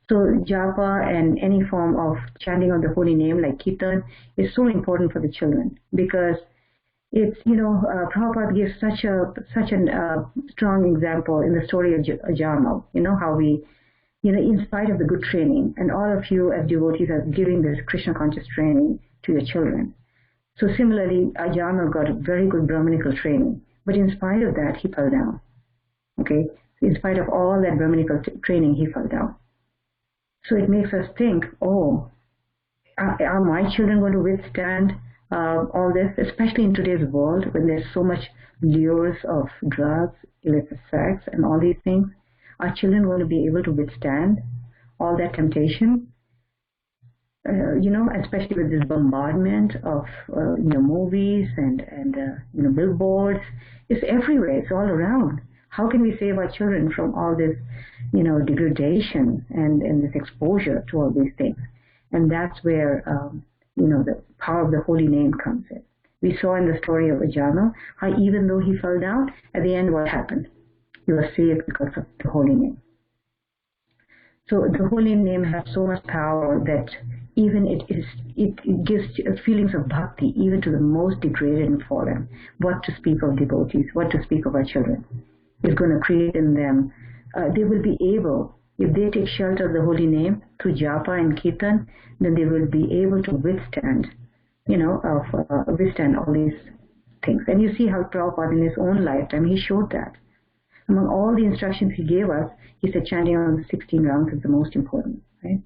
So japa and any form of chanting of the holy name like kirtan is so important for the children because it's, you know, Prabhupada gives such a strong example in the story of Ajamal. You know, how we, you know, in spite of the good training, and all of you as devotees are giving this Krishna conscious training to your children. So similarly, Ajamal got a very good Brahminical training. But in spite of that, he fell down. Okay? In spite of all that Brahminical training, he fell down. So it makes us think, oh, are my children going to withstand all this? Especially in today's world when there's so much lures of drugs, illicit sex, and all these things. Are children going to be able to withstand all that temptation? You know, especially with this bombardment of you know, movies and you know, billboards. It's everywhere. It's all around. How can we save our children from all this, you know, degradation and this exposure to all these things? And that's where you know, the power of the holy name comes in. We saw in the story of Ajana how even though he fell down, at the end what happened? He was saved because of the holy name. So the holy name has so much power that even it gives feelings of bhakti even to the most degraded and fallen. What to speak of devotees, what to speak of our children. It's going to create in them, they will be able, if they take shelter of the holy name through japa and kirtan, then they will be able to withstand, you know, withstand all these things. And you see how Prabhupada in his own lifetime, he showed that. Among all the instructions he gave us, he said chanting on the 16 rounds is the most important, right?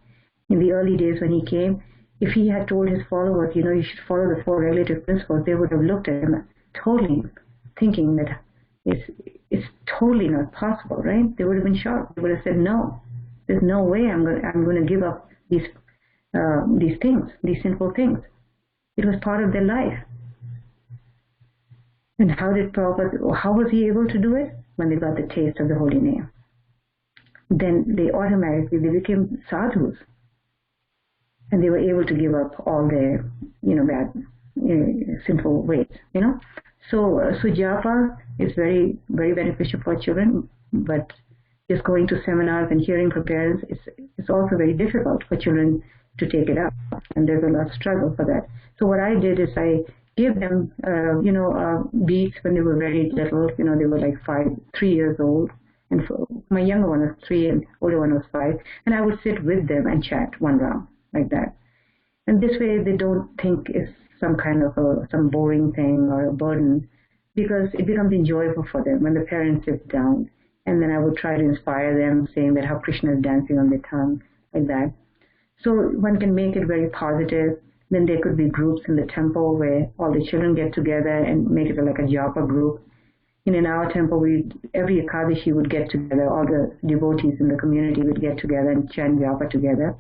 In the early days when he came, if he had told his followers, you know, you should follow the 4 regulative principles, they would have looked at him totally thinking that it's totally not possible, right? They would have been shocked. They would have said, no, there's no way I'm going to give up these things, these sinful things. It was part of their life. And how was he able to do it? When they got the taste of the holy name. Then they became sadhus. And they were able to give up all their, you know, bad, sinful ways, you know. So japa is very, very beneficial for children, but just going to seminars and hearing from parents, it's also very difficult for children to take it up. And there's a lot of struggle for that. So what I did is I gave them, beats when they were very little. You know, they were like 3 years old. And my younger one was 3 and older one was 5. And I would sit with them and chat 1 round like that. And this way they don't think it's some kind of some boring thing or a burden because it becomes enjoyable for them when the parents sit down. And then I would try to inspire them saying that how Krishna is dancing on their tongue, like that. So one can make it very positive. Then there could be groups in the temple where all the children get together and make it like a japa group. In our temple, every Ekadashi would get together, all the devotees in the community would get together and chant japa together.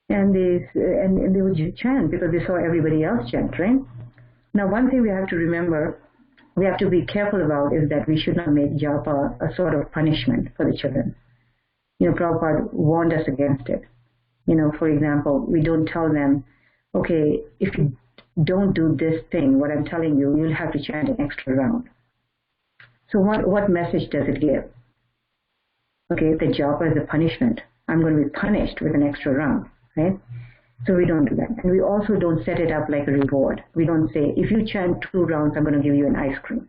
And they would chant because they saw everybody else chant, right? Now, one thing we have to remember, we have to be careful about is that we should not make japa a sort of punishment for the children. Prabhupada warned us against it. For example, we don't tell them, okay, if you don't do this thing, what I'm telling you, you'll have to chant an extra round. So what message does it give? Okay, the japa is a punishment. I'm going to be punished with an extra round, right? So we don't do that. And we also don't set it up like a reward. We don't say, if you chant 2 rounds, I'm going to give you an ice cream.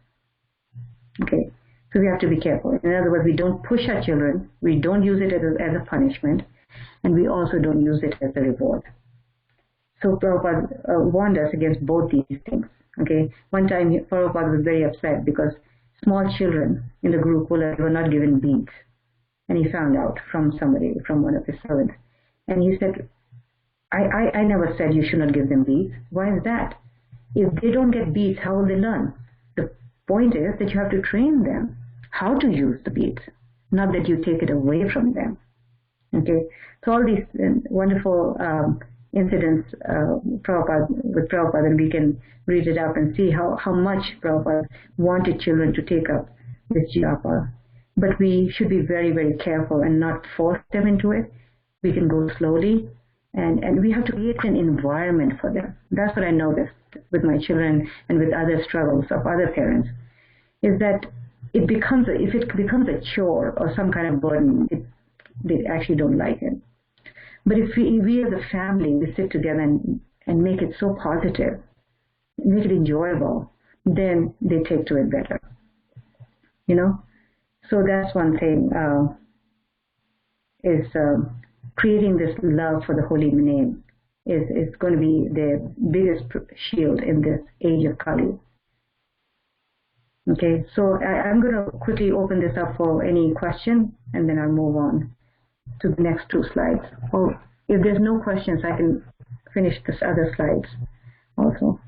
Okay, so we have to be careful. In other words, we don't push our children. We don't use it as a punishment. And we also don't use it as a reward. So Prabhupada warned us against both these things. Okay, one time Prabhupada was very upset because small children in the group were not given beads. And he found out from one of his servants. And he said, I never said you should not give them beads. Why is that? If they don't get beads, how will they learn? The point is that you have to train them how to use the beads, not that you take it away from them. Okay, so all these wonderful incidents with Prabhupada, and we can read it up and see how much Prabhupada wanted children to take up this japa. But we should be very, very careful and not force them into it. We can go slowly, and we have to create an environment for them. That's what I noticed with my children and with other struggles of other parents, is that if it becomes a chore or some kind of burden, they actually don't like it. But if we as a family, we sit together and make it so positive, make it enjoyable, then they take to it better. So that's one thing, is creating this love for the holy name is going to be the biggest shield in this age of Kali. Okay, so I'm going to quickly open this up for any question, and then I'll move on to the next 2 slides. Or if there's no questions, I can finish this other slides also.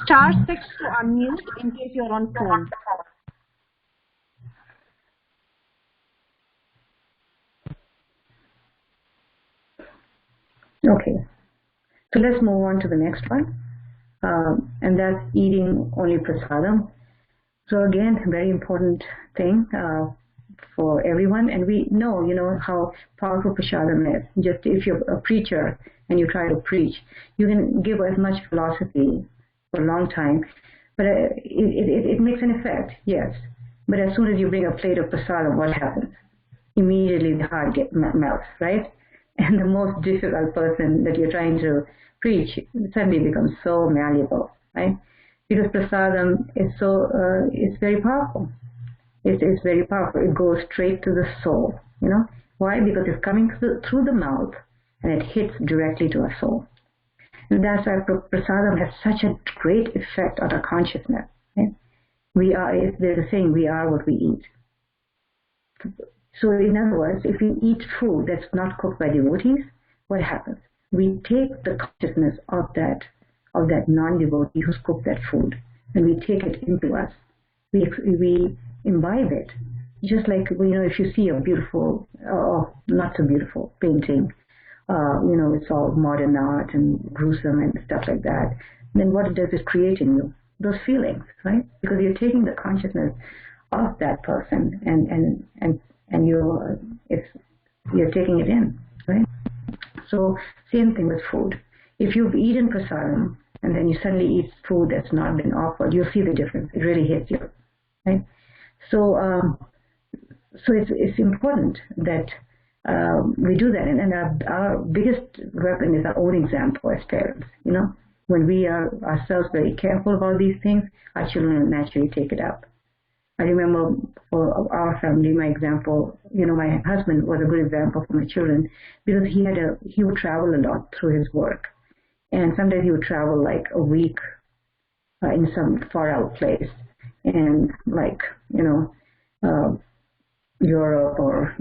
Star 6 to unmute in case you're on phone. Okay, so let's move on to the next one, and that's eating only prasadam. So again, very important thing for everyone, and we know, how powerful prasadam is. Just if you're a preacher and you try to preach, you can give as much philosophy for a long time, but it makes an effect, yes. But as soon as you bring a plate of prasadam, what happens? Immediately the heart melts, right? And the most difficult person that you're trying to preach suddenly becomes so malleable, right? Because prasadam is it's very powerful. It's very powerful. It goes straight to the soul, Why? Because it's coming through the mouth and it hits directly to our soul. And that's why prasadam has such a great effect on our consciousness. Right? There's a saying, we are what we eat. So in other words, if we eat food that's not cooked by devotees, what happens? We take the consciousness of that non-devotee who's cooked that food, and we take it into us. We imbibe it. Just like, if you see a beautiful, not so beautiful painting, it's all modern art and gruesome and stuff like that, then what it does is create in you those feelings, right? Because you're taking the consciousness of that person and you're taking it in, right? So same thing with food. If you've eaten prasadam and then you suddenly eat food that's not been offered, you'll see the difference. It really hits you, right? So it's important that we do that, and our biggest weapon is our own example as parents. When we are ourselves very careful about these things, our children will naturally take it up. I remember for our family, my example, my husband was a good example for my children because he would travel a lot through his work. And sometimes he would travel like a week in some far out place. And Europe or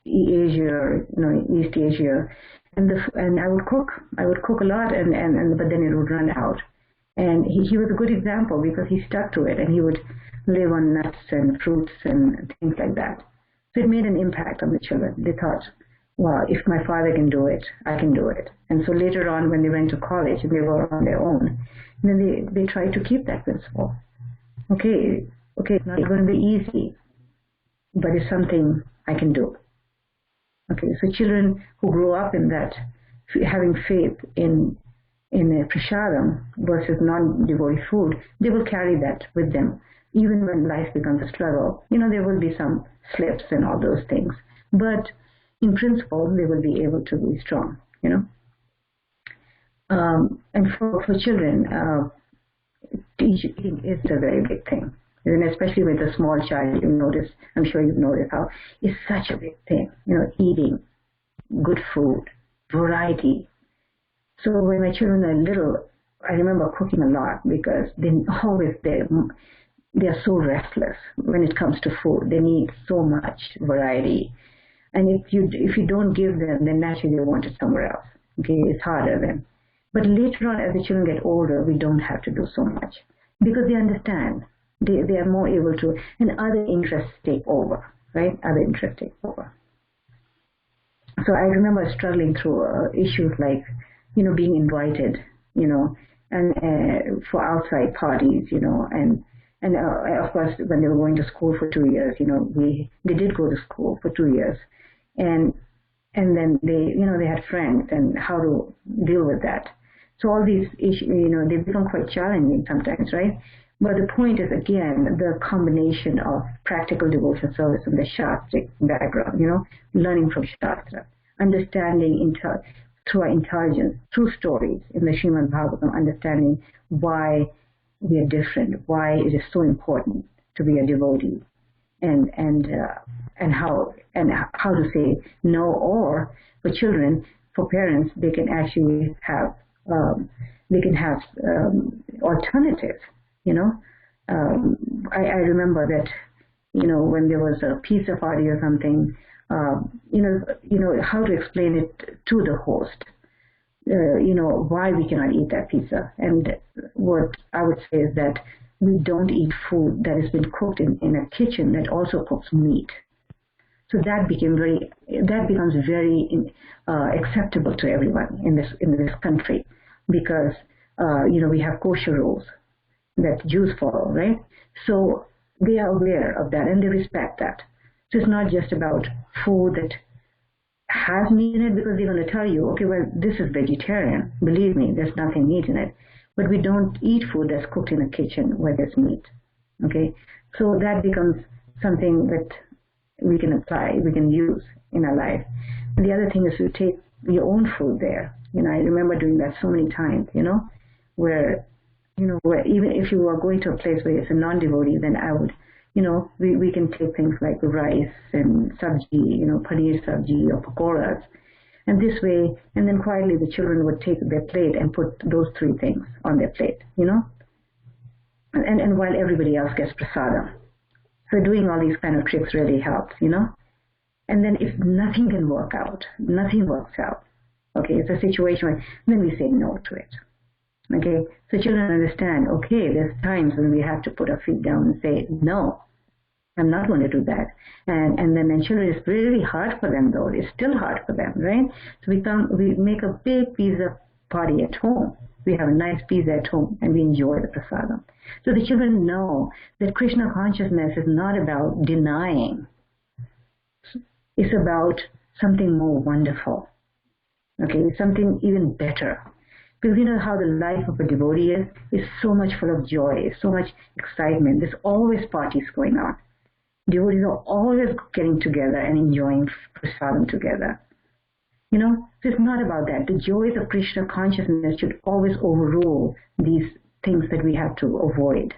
Asia, or, East Asia, and I would cook. I would cook a lot, but then it would run out. And he was a good example because he stuck to it, and he would live on nuts and fruits and things like that. So it made an impact on the children. They thought, well, if my father can do it, I can do it. And so later on, when they went to college and they were on their own, then they tried to keep that principle. Okay, it's not going to be easy, but it's something I can do. Okay, so children who grow up in that, having faith in a prasadam versus non-devotee food, they will carry that with them. Even when life becomes a struggle, there will be some slips and all those things. But in principle, they will be able to be strong, And for children, teaching is a very big thing. And especially with a small child, I'm sure you've noticed how it's such a big thing, eating good food, variety. So when my children are little, I remember cooking a lot because they're so restless when it comes to food. They need so much variety. And if you don't give them, then naturally they want it somewhere else. Okay, it's harder then. But later on, as the children get older, we don't have to do so much because they understand. They are more able to, and other interests take over, right? Other interests take over. So I remember struggling through issues like, being invited, and for outside parties, and of course when they were going to school for 2 years, they did go to school for 2 years, and then they had friends and how to deal with that. So all these issues, they become quite challenging sometimes, right? But the point is, again, the combination of practical devotion service and the Shastric background, learning from Shastra, understanding through our intelligence, through stories in the Srimad Bhagavatam, understanding why we are different, why it is so important to be a devotee, and how to say no, or for children, for parents, they can actually have alternatives. I remember that, when there was a pizza party or something, how to explain it to the host, why we cannot eat that pizza. And what I would say is that we don't eat food that has been cooked in a kitchen that also cooks meat. So that becomes very acceptable to everyone in this country because, we have kosher rules that Jews follow, right? So they are aware of that and they respect that. So it's not just about food that has meat in it because they're going to tell you, okay, well, this is vegetarian. Believe me, there's nothing meat in it. But we don't eat food that's cooked in a kitchen where there's meat. Okay? So that becomes something that we can apply, we can use in our life. And the other thing is to take your own food there. I remember doing that so many times, where even if you are going to a place where it's a non-devotee, then I would, we can take things like rice and sabji, paneer sabji or pakoras. And this way, and then quietly the children would take their plate and put those 3 things on their plate, and while everybody else gets prasadam. So doing all these kind of tricks really helps, And then if nothing can work out, nothing works out, okay, it's a situation where then we say no to it. Okay, so children understand, okay, there's times when we have to put our feet down and say, no, I'm not going to do that. And then children, it's really hard for them though. It's still hard for them, right? So we make a big pizza party at home. We have a nice pizza at home and we enjoy the prasadam. So the children know that Krishna consciousness is not about denying. It's about something more wonderful. Okay, something even better. Because how the life of a devotee is so much full of joy, so much excitement. There's always parties going on. Devotees are always getting together and enjoying prasadam together. So it's not about that. The joys of Krishna consciousness should always overrule these things that we have to avoid.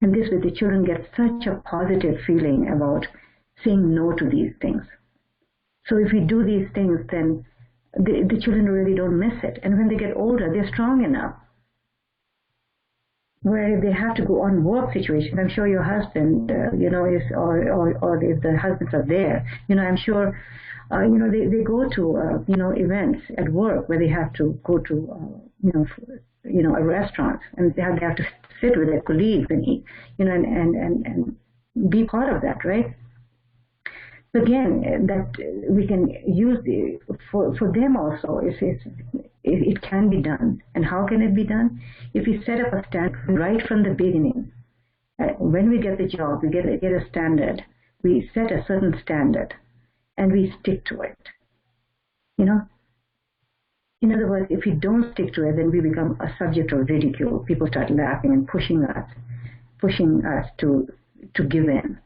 And this way the children get such a positive feeling about saying no to these things. So if we do these things, then the children really don't miss it. And when they get older, they're strong enough. where they have to go on work situations. I'm sure your husband, is or if the husbands are there, I'm sure, they go to, events at work where they have to go to, a restaurant, and they have to sit with their colleagues and eat, and be part of that, right? So again, that we can use for them also. It can be done. And how can it be done? If we set up a standard right from the beginning, when we get the job, we get a standard. We set a certain standard, and we stick to it. In other words, if we don't stick to it, then we become a subject of ridicule. People start laughing and pushing us to give in.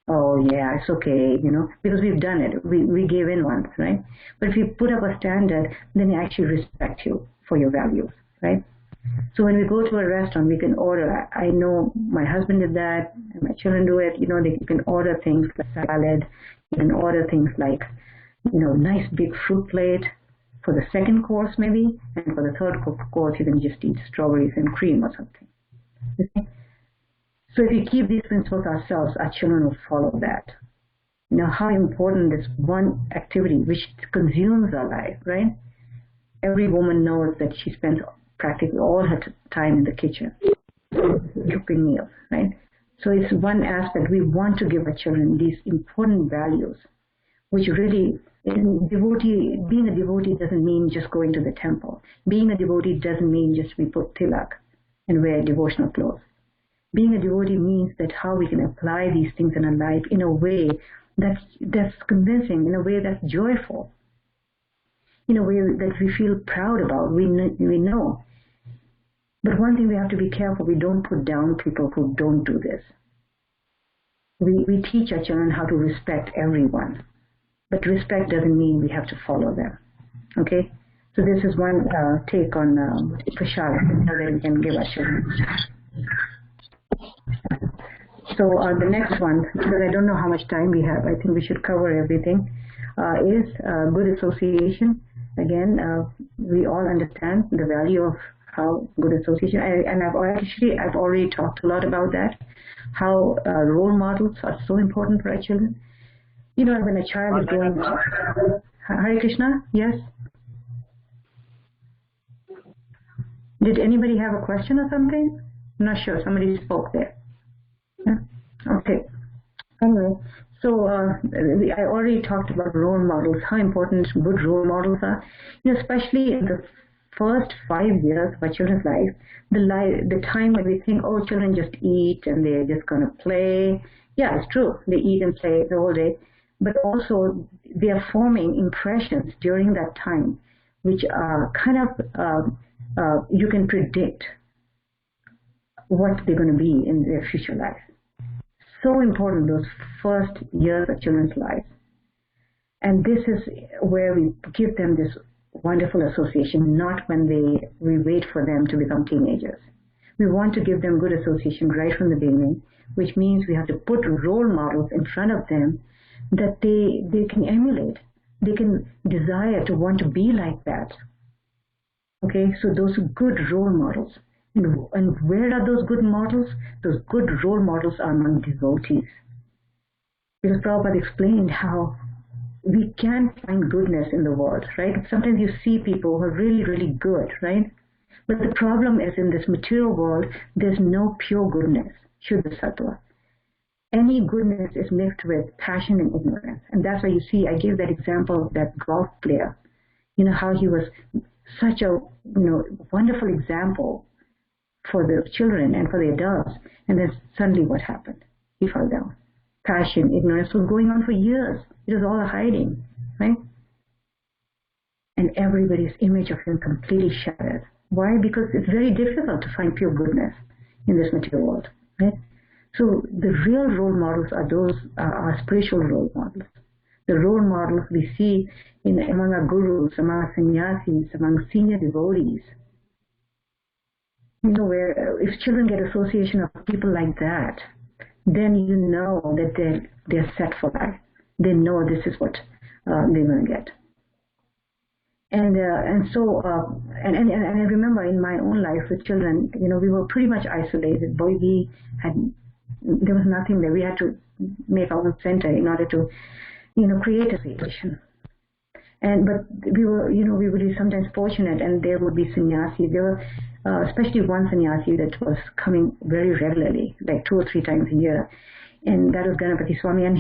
Oh yeah, it's okay, because we've done it. We gave in once, right? But if you put up a standard, then they actually respect you for your values, right? So when we go to a restaurant, we can order. I know my husband did that, and my children do it. You can order things like salad. You can order things like, nice big fruit plate for the second course maybe, and for the third course you can just eat strawberries and cream or something. Okay? So if we keep these principles ourselves, our children will follow that. How important is one activity which consumes our life, right? Every woman knows that she spends practically all her time in the kitchen cooking meals, right? So it's one aspect. We want to give our children these important values, which really, being a devotee doesn't mean just going to the temple. Being a devotee doesn't mean just we put tilak and wear devotional clothes. Being a devotee means that how we can apply these things in our life in a way that's convincing, in a way that's joyful, in a way that we feel proud about, we know. But one thing we have to be careful, we don't put down people who don't do this. We teach our children how to respect everyone, but respect doesn't mean we have to follow them, okay? So this is one take on prashad that we can give our children. So the next one, because I don't know how much time we have, I think we should cover everything, is good association. Again, we all understand the value of how good association, and I've already talked a lot about that, how role models are so important for our children. When a child is going, Hare Krishna, yes? Did anybody have a question or something? I'm not sure, somebody spoke there. Okay. Anyway, so I already talked about role models, how important good role models are. Especially in the first 5 years of our children's life, the time when we think, oh, children just eat and they're just going to play. Yeah, it's true. They eat and play the whole day. But also, they are forming impressions during that time, which are kind of, you can predict what they're going to be in their future life. So important, those first years of children's lives. And this is where we give them this wonderful association, not when we wait for them to become teenagers. We want to give them good association right from the beginning, which means we have to put role models in front of them that they can emulate. They can desire to want to be like that. Okay, so those good role models. And where are those good models? Those good role models are among devotees. Because Prabhupada explained how we can find goodness in the world, right? Sometimes you see people who are really, really good, right? But the problem is in this material world, there's no pure goodness, Shuddha Sattva. Any goodness is mixed with passion and ignorance. And that's why you see, I gave that example of that golf player. How he was such a, wonderful example for the children and for the adults, and then suddenly what happened? He fell down. Passion, ignorance was going on for years. It was all hiding, right? And everybody's image of him completely shattered. Why? Because it's very difficult to find pure goodness in this material world, right? So the real role models are those are spiritual role models. The role models we see among our gurus, among our sannyasis, among senior devotees. Where if children get association of people like that, then you know that they're set for life. They know this is what they're going to get. And so and I remember in my own life with children, we were pretty much isolated. There was nothing there. We had to make our own center in order to create a situation. But we would be sometimes fortunate, and there would be sannyasi. There were especially one sannyasi that was coming very regularly, like 2 or 3 times a year, and that was Ganapati Swami. And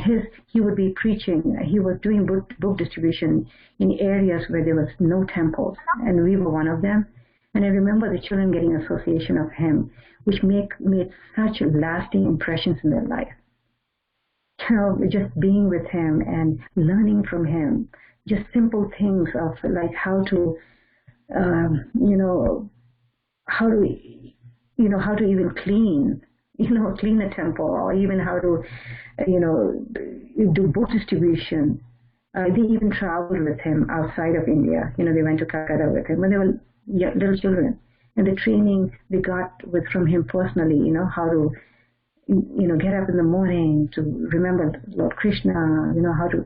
he would be preaching. He was doing book distribution in areas where there was no temples, and we were one of them. And I remember the children getting association of him, which made such lasting impressions in their life. Just being with him and learning from him, just simple things of like how to even clean a temple, or even how to do book distribution. They even traveled with him outside of India. They went to Calcutta with him when they were little children, and the training they got from him personally. How to get up in the morning to remember Lord Krishna. How to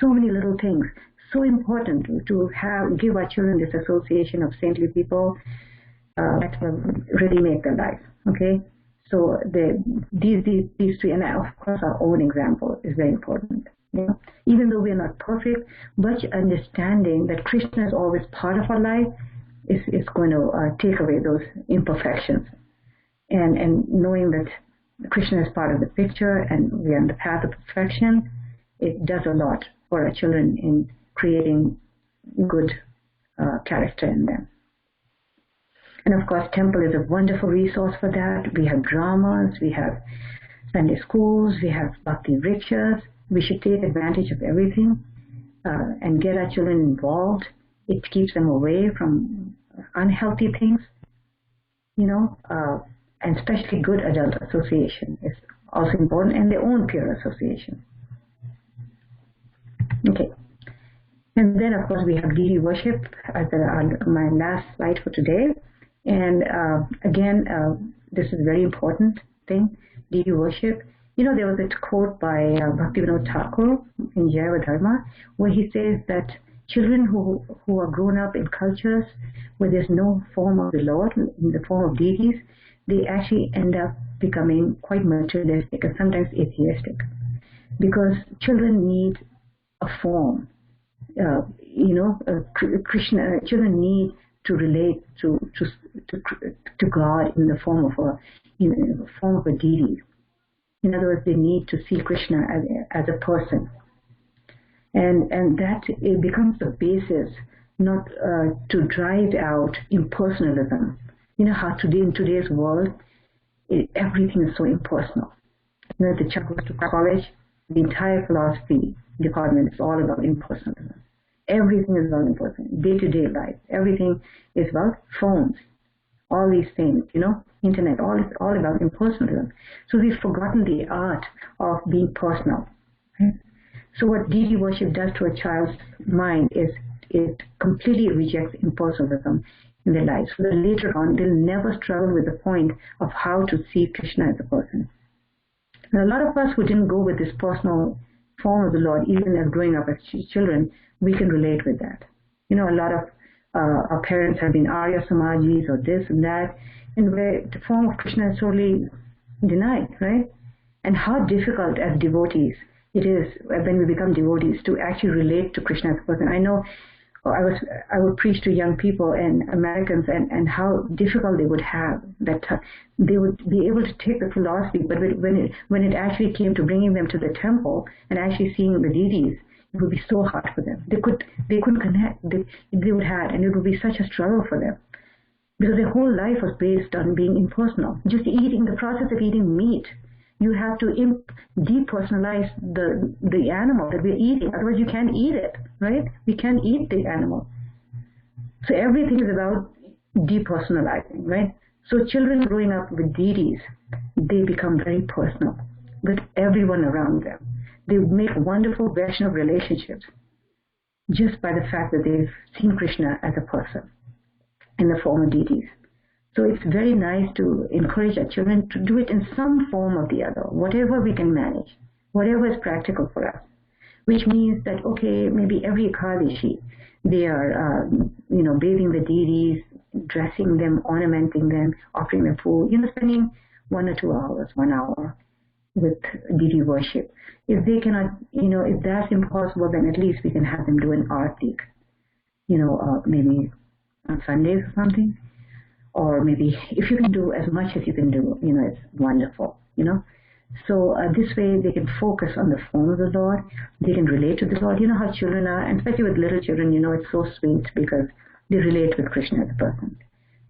so many little things. So important to give our children this association of saintly people that will really make their life. Okay, so these 3, and of course our own example is very important. Even though we are not perfect, but understanding that Krishna is always part of our life is going to take away those imperfections, and knowing that Krishna is part of the picture and we are on the path of perfection, it does a lot for our children in creating good character in them. And of course, temple is a wonderful resource for that. We have dramas, we have Sunday schools, we have bhakti rickshaws. We should take advantage of everything and get our children involved. It keeps them away from unhealthy things, and especially good adult association is also important, and their own peer association. Okay. And then, of course, we have deity worship as my last slide for today. And again, this is a very important thing, deity worship. There was a quote by Bhaktivinoda Thakur in Jaiva Dharma, where he says that children who are grown up in cultures where there's no form of the Lord, in the form of deities, they actually end up becoming quite materialistic and sometimes atheistic, because children need a form. Krishna, children need to relate to God in the form of a deity. In other words, they need to see Krishna as a person, and that it becomes the basis, not to drive out impersonalism. How today in today's world, everything is so impersonal. The child goes to college, the entire philosophy department is all about impersonalism. Everything is about impersonal. Day-to-day life, everything is about phones, all these things, internet, all about impersonalism. So we've forgotten the art of being personal. Right? So what deity worship does to a child's mind is it completely rejects impersonalism in their lives. So that later on, they'll never struggle with the point of how to see Krishna as a person. And a lot of us who didn't go with this personal form of the Lord, even as growing up as children, we can relate with that. A lot of our parents have been Arya Samajis or this and that, and where the form of Krishna is totally denied, right? And how difficult as devotees it is when we become devotees to actually relate to Krishna as a person. I know I would preach to young people and Americans and how difficult they would have that they would be able to take the philosophy, but when it actually came to bringing them to the temple and actually seeing the deities, it would be so hard for them. They couldn't connect. They would have, and it would be such a struggle for them, because their whole life was based on being impersonal. Just eating, the process of eating meat, you have to depersonalize the animal that we're eating. Otherwise, you can't eat it, right? We can't eat the animal. So everything is about depersonalizing, right? So children growing up with deities, they become very personal with everyone around them. They make wonderful Vaishnava relationships just by the fact that they've seen Krishna as a person in the form of deities. So it's very nice to encourage our children to do it in some form or the other, whatever we can manage, whatever is practical for us. Which means that, okay, maybe every Ekadashi, They are, bathing the deities, dressing them, ornamenting them, offering them food, spending 1 or 2 hours, 1 hour with deity worship. If they cannot, if that's impossible, then at least we can have them do an artik, maybe on Sundays or something. Or maybe if you can do as much as you can do, it's wonderful, So this way they can focus on the form of the Lord. They can relate to the Lord. You know how children are, and especially with little children, it's so sweet because they relate with Krishna as a person.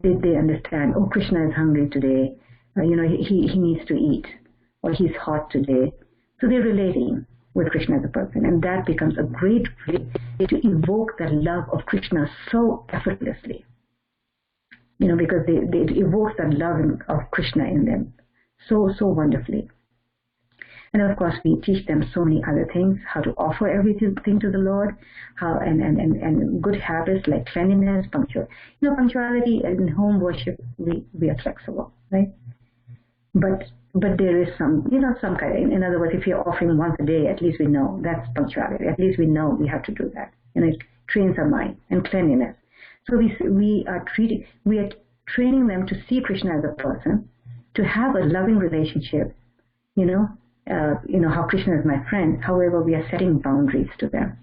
They understand, oh, Krishna is hungry today. He needs to eat. Or he's hot today. So they're relating with Krishna as a person. And that becomes a great way to evoke the love of Krishna so effortlessly. Because it evokes the love of Krishna in them so wonderfully. And of course, we teach them so many other things, how to offer everything to the Lord, how and good habits like cleanliness, punctuality in home worship. We are flexible, right? But there is some kind. In other words, if you're offering once a day, at least we know that's punctuality. At least we know we have to do that. It trains our mind and cleanliness. So we are training them to see Krishna as a person, to have a loving relationship. How Krishna is my friend. However, we are setting boundaries to them.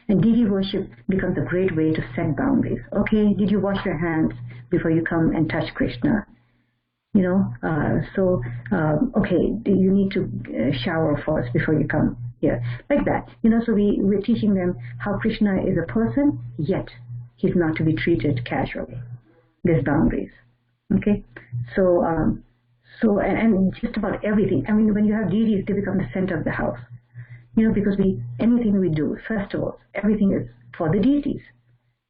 And deity worship becomes a great way to set boundaries. Okay, did you wash your hands before you come and touch Krishna? Okay, you need to shower first before you come here. Like that. So we're teaching them how Krishna is a person, yet he's not to be treated casually. There's boundaries. Okay? So and just about everything. I mean, when you have deities, they become the center of the house. Because anything we do, festivals, everything is for the deities.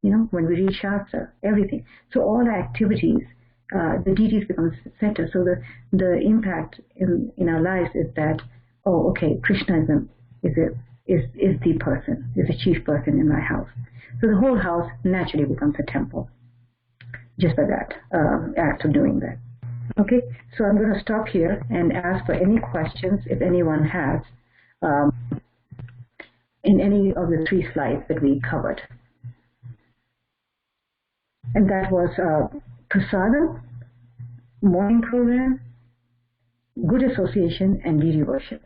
When we read Shastra, everything. So all our activities, the deities become the center. So the impact in our lives is that, oh, okay, Krishna is the person, is the chief person in my house. So the whole house naturally becomes a temple, just by that act of doing that. Okay, so I'm going to stop here and ask for any questions if anyone has in any of the 3 slides that we covered. And that was prasadam, morning program, good association, and deity worship.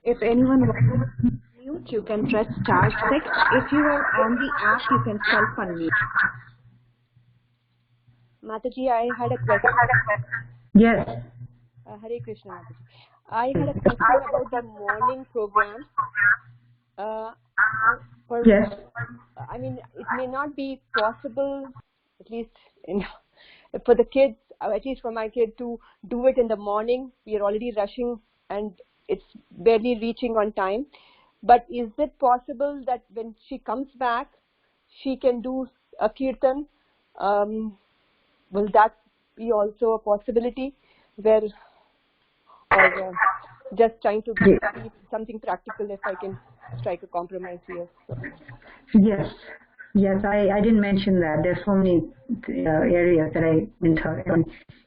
If anyone wants to mute, you can press *6. If you are on the app, you can self-unmute. Mataji, I had a question. Yes. Hare Krishna, Mataji. I had a question about the morning program. Yes. I mean, it may not be possible, at least for the kids, at least for my kid, to do it in the morning. We are already rushing and it's barely reaching on time. But is it possible that when she comes back, she can do a kirtan? Will that be also a possibility? Or just trying to be something practical, if I can strike a compromise here. So. Yes, I didn't mention that. There's so many areas that I didn't touch on.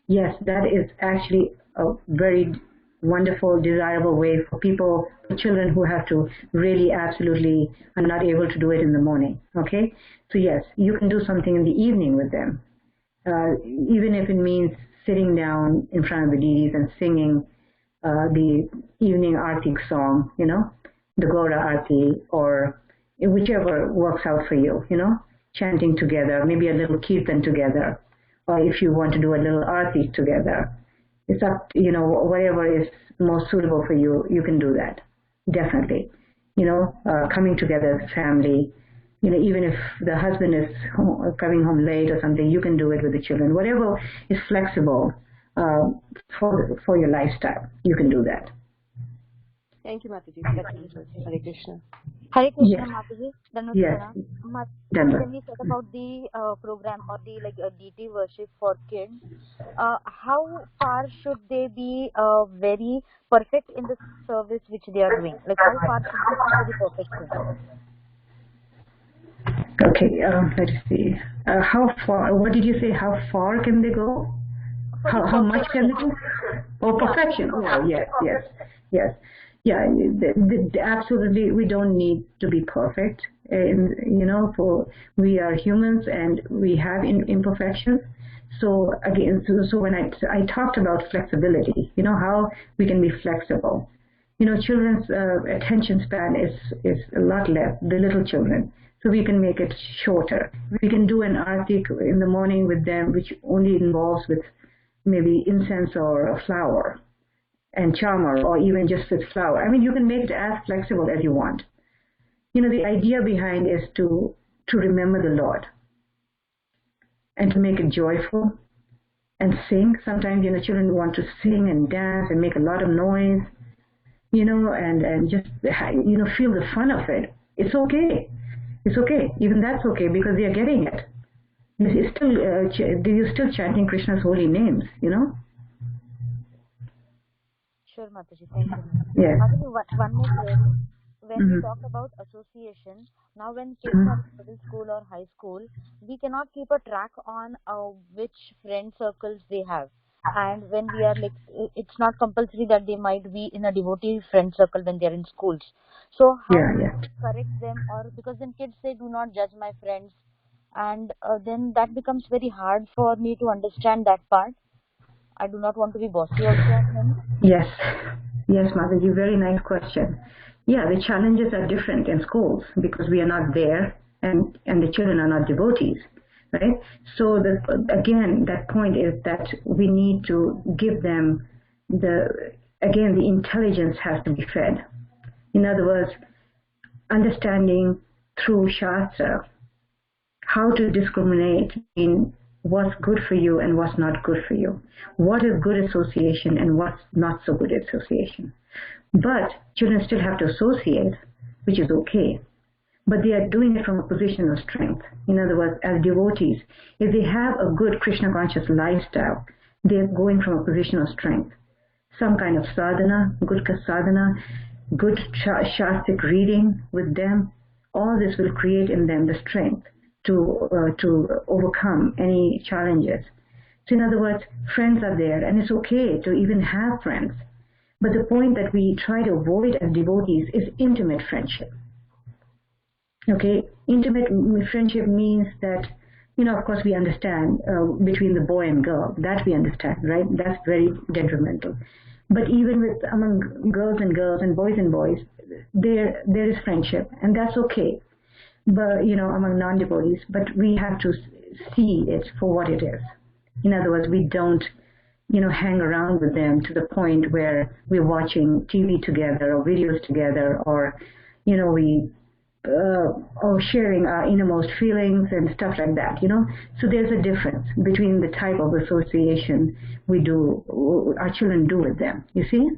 Yes, that is actually a very wonderful, desirable way for children who have to really absolutely are not able to do it in the morning. Okay? So yes, you can do something in the evening with them. Even if it means sitting down in front of the deities and singing the evening artik song, the Gaura Arti, or whichever works out for you, chanting together, maybe a little kirtan together, or if you want to do a little arti together. It's up, whatever is most suitable for you, you can do that. Definitely. Coming together as family, even if the husband is coming home late or something, you can do it with the children. Whatever is flexible for your lifestyle, you can do that. Thank you, Mataji. Hare Krishna. Hare Krishna, Yes. Mataji. Yes. When we said about the program or the deity worship for kids, how far should they be very perfect in the service which they are doing? How far should they come to the perfection? Okay, let's see. How far? What did you say? How far can they go? How much can they do? Oh, perfection. Oh, yes. Yeah, absolutely. We don't need to be perfect. And, we are humans and we have imperfections. So again, so when I talked about flexibility, how we can be flexible. Children's attention span is a lot less, the little children. So we can make it shorter. We can do an arti in the morning with them, which only involves with maybe incense or a flower and charmer, or even just with flower. I mean, you can make it as flexible as you want. The idea behind is to remember the Lord and to make it joyful and sing. Sometimes, children want to sing and dance and make a lot of noise, and just, feel the fun of it. It's okay. It's okay. Even that's okay because they are getting it. You're still chanting Krishna's holy names, Sure, Mataji. Thank you. Yes. Mataji, one more query. When we talk about association, now when kids are in middle school or high school, we cannot keep a track on which friend circles they have. And when we are it's not compulsory that they might be in a devotee friend circle when they are in schools. So how do we correct them? Or because then kids say, do not judge my friends. And then that becomes very hard for me to understand that part. I do not want to be bossy also on him. Yes, Mataji, very nice question. Yeah, the challenges are different in schools because we are not there and the children are not devotees, right? So again, that point is that we need to give them the intelligence has to be fed. In other words, understanding through Shastra how to discriminate in what's good for you and what's not good for you. What is good association and what's not so good association. But children still have to associate, which is okay. But they are doing it from a position of strength. In other words, as devotees, if they have a good Krishna conscious lifestyle, they're going from a position of strength. Some kind of sadhana, good sadhana, good shastric reading with them, all this will create in them the strength to overcome any challenges. So in other words, friends are there, and it's okay to even have friends. But the point that we try to avoid as devotees is intimate friendship. Okay, intimate friendship means that, of course we understand between the boy and girl, that we understand, right? That's very detrimental. But even among girls and boys, there is friendship, and that's okay. But, among non-devotees, but we have to see it for what it is. In other words, we don't, hang around with them to the point where we're watching TV together or videos together or, or sharing our innermost feelings and stuff like that, So there's a difference between the type of association our children do with them, you see?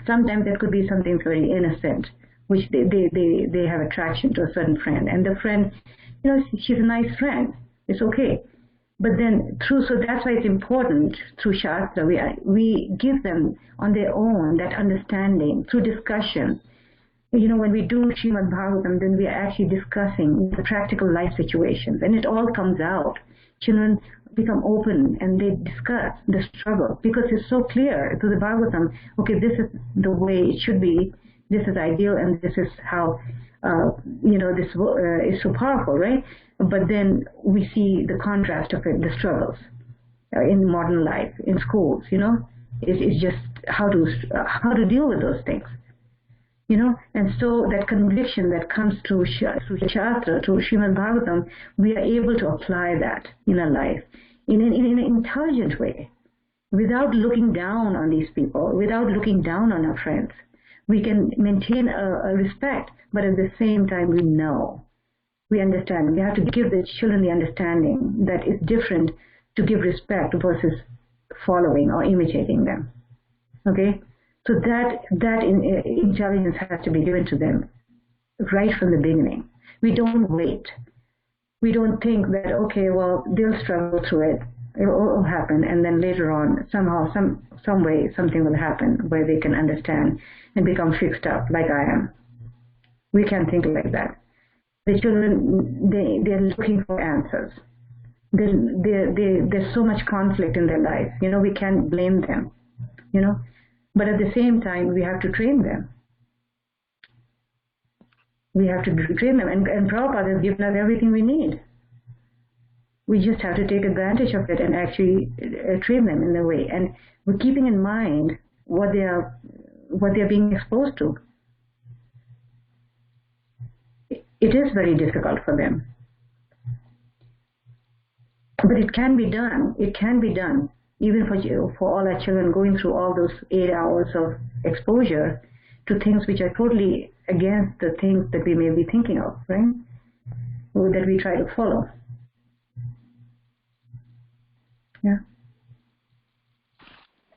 Sometimes it could be something very innocent, which they have attraction to a certain friend. And the friend, she's a nice friend. It's okay. But then so that's why it's important through Shastra, we give them on their own that understanding through discussion. When we do Srimad Bhagavatam, then we are actually discussing the practical life situations, and it all comes out. Children become open and they discuss the struggle because it's so clear through the Bhagavatam. Okay, this is the way it should be. This is ideal, and this is how this is so powerful, right? But then we see the contrast of it, the struggles in modern life, in schools. It's just how to deal with those things. And so that conviction that comes through Shastra, through Srimad Bhagavatam, we are able to apply that in our life in an intelligent way, without looking down on these people, without looking down on our friends. We can maintain a respect, but at the same time we understand. We have to give the children the understanding that it's different to give respect versus following or imitating them. Okay? So that intelligence has to be given to them right from the beginning. We don't wait. We don't think that, okay, well, they'll struggle through it. It will happen, and then later on, somehow, some way, something will happen where they can understand and become fixed up like I am. We can't think like that. The children, they're looking for answers. There's so much conflict in their life. We can't blame them. But at the same time, we have to train them. We have to train them, and Prabhupada has given us everything we need. We just have to take advantage of it and actually train them in the way. And we're keeping in mind what they are being exposed to. It is very difficult for them. But it can be done. It can be done. Even for all our children going through all those 8 hours of exposure to things which are totally against the things that we may be thinking of, right? Or that we try to follow. Yeah.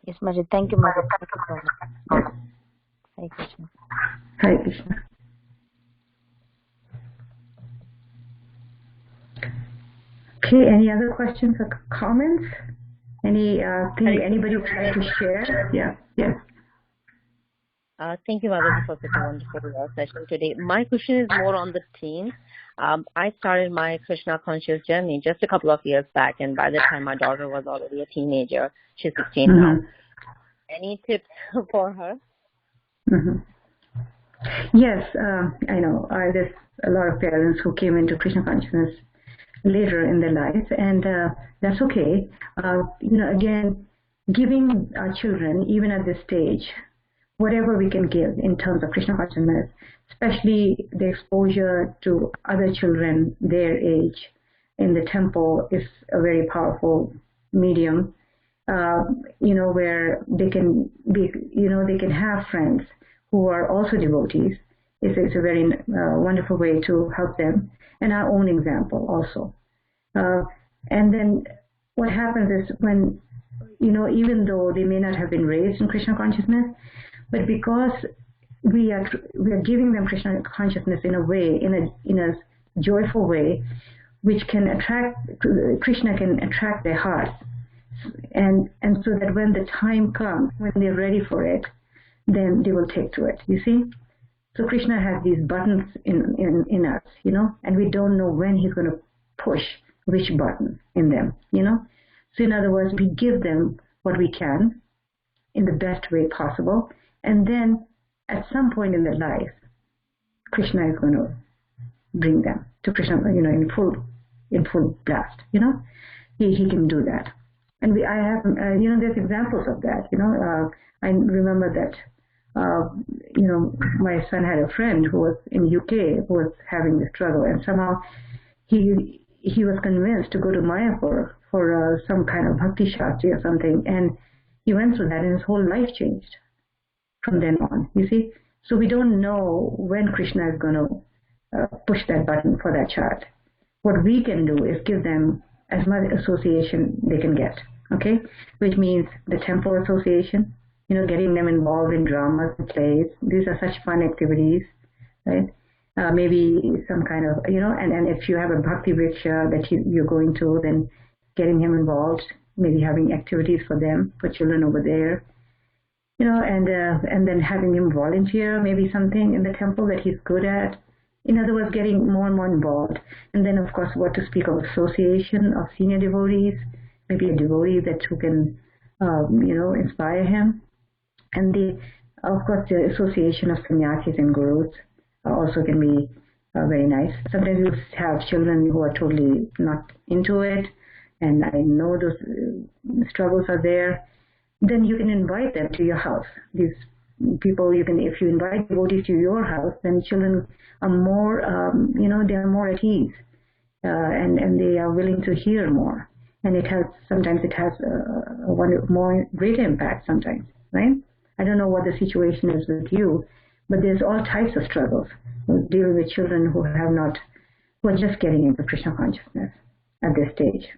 Yes, Majid. Thank you, Majid. Thank you so much. Yes. Hare Krishna. Hare Krishna. Okay, any other questions or comments? Anything anybody would like to share? Yeah, yes. Thank you, Mataji, for such a wonderful session today. My question is more on the teens. I started my Krishna conscious journey just a couple of years back, and by the time my daughter was already a teenager, she's 16 now. Any tips for her? Yes, I know. There's a lot of parents who came into Krishna consciousness later in their life, and that's okay. Again, giving our children, even at this stage, whatever we can give in terms of Krishna consciousness, especially the exposure to other children their age in the temple, is a very powerful medium. Where they can be, they can have friends who are also devotees. It's a very wonderful way to help them, and our own example also. And then what happens is when, even though they may not have been raised in Krishna consciousness, but because we are giving them Krishna consciousness in a way, in a joyful way, which can attract, Krishna can attract their hearts. And so that when the time comes, when they're ready for it, then they will take to it, you see? So Krishna has these buttons in us, and we don't know when he's going to push which button in them, So in other words, we give them what we can in the best way possible, and then at some point in their life, Krishna is going to bring them to Krishna, in full blast, He can do that. And I have, there's examples of that, I remember that, my son had a friend who was in UK who was having the struggle, and somehow he was convinced to go to Mayapur for some kind of bhakti shastri or something, and he went through that and his whole life changed from then on, you see. So we don't know when Krishna is going to push that button for that child. What we can do is give them as much association they can get, okay? Which means the temple association, getting them involved in dramas and plays. These are such fun activities, right? Maybe some kind of, and if you have a bhakti vriksha that you're going to, then getting him involved, maybe having activities for them, for children over there, and then having him volunteer maybe something in the temple that he's good at. In other words, getting more and more involved. And then, of course, what to speak of association of senior devotees, maybe a devotee who can, inspire him. And of course, the association of sannyasis and gurus also can be very nice. Sometimes you have children who are totally not into it, and I know those struggles are there. Then you can invite them to your house. These people, if you invite devotees to your house, then children are more, they are more at ease, and they are willing to hear more. And sometimes it has a more greater impact sometimes, right? I don't know what the situation is with you, but there's all types of struggles dealing with children who are just getting into Krishna consciousness at this stage.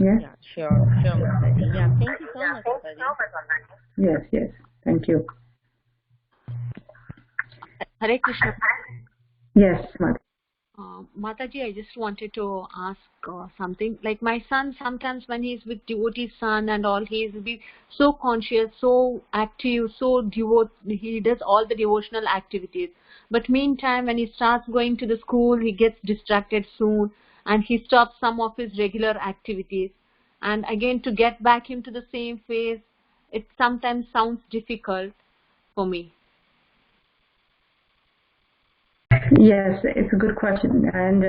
Yes? Yeah, sure, Mataji. Yeah, thank you so much, Mataji. Yes, thank you. Hare Krishna. Yes, Mataji. Mataji, I just wanted to ask something. Like my son, sometimes when he's with devotee son and all, he's so conscious, so active, he does all the devotional activities. But meantime, when he starts going to the school, he gets distracted soon and he stops some of his regular activities. And again, to get back into the same phase, it sometimes sounds difficult for me. Yes, it's a good question. And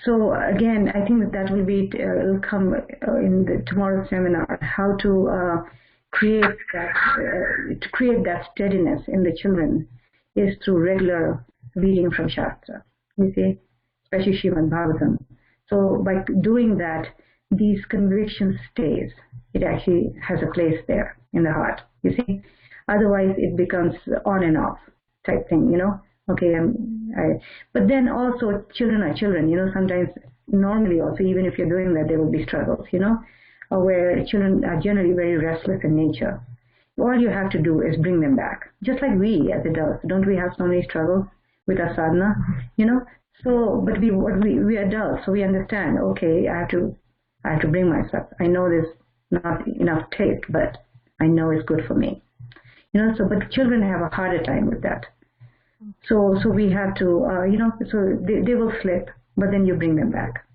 so again, I think that will be will come in the tomorrow's seminar, how to create that steadiness in the children is through regular reading from Shastra. You see, especially Srimad Bhagavatam. So by doing that, these convictions stays. It actually has a place there in the heart. You see, otherwise it becomes on and off type thing. You know. Okay, but then also children are children, you know, sometimes normally also, even if you're doing that, there will be struggles, you know, where children are generally very restless in nature. All you have to do is bring them back, just like we as adults. Don't we have so many struggles with our sadhana, you know? So, but we adults, so we understand, okay, I have to bring myself. I know there's not enough taste, but I know it's good for me. You know, so, but children have a harder time with that. So we have to, you know, so they will slip, but then you bring them back.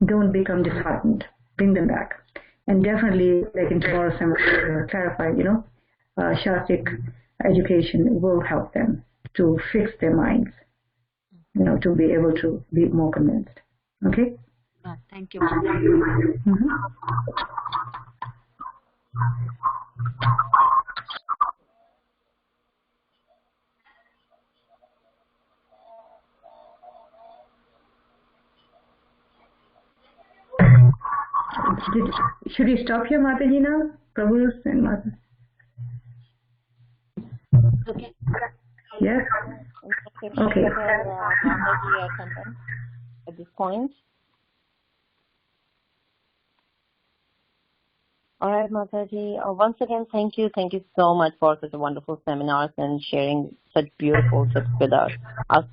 Don't become disheartened. Bring them back. And definitely, like in tomorrow's seminar, clarify, you know, Shastic education will help them to fix their minds, you know, to be able to be more convinced. Okay? Thank you. Mm-hmm. Should we stop here, Mataji, now? Prabhu and Mata? Okay. Yes? Okay. At this point. All right, Mataji. Once again, thank you. Thank you so much for such a wonderful seminars and sharing such beautiful tips with us.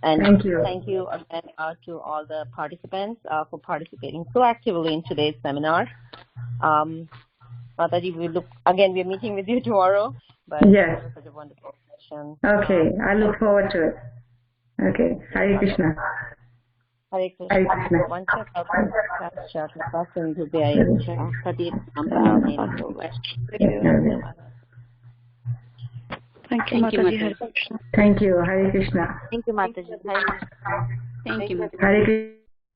And thank you. Thank you again to all the participants for participating so actively in today's seminar. Mataji, we're meeting with you tomorrow. But yes. It was such a wonderful session. Okay, I look forward to it. Okay, Hare Krishna. Hare Krishna. Hare Krishna. Thank you, Mataji. Thank you, Hare Krishna. Thank you, Mataji. Thank you, Mataji. Hare Krishna.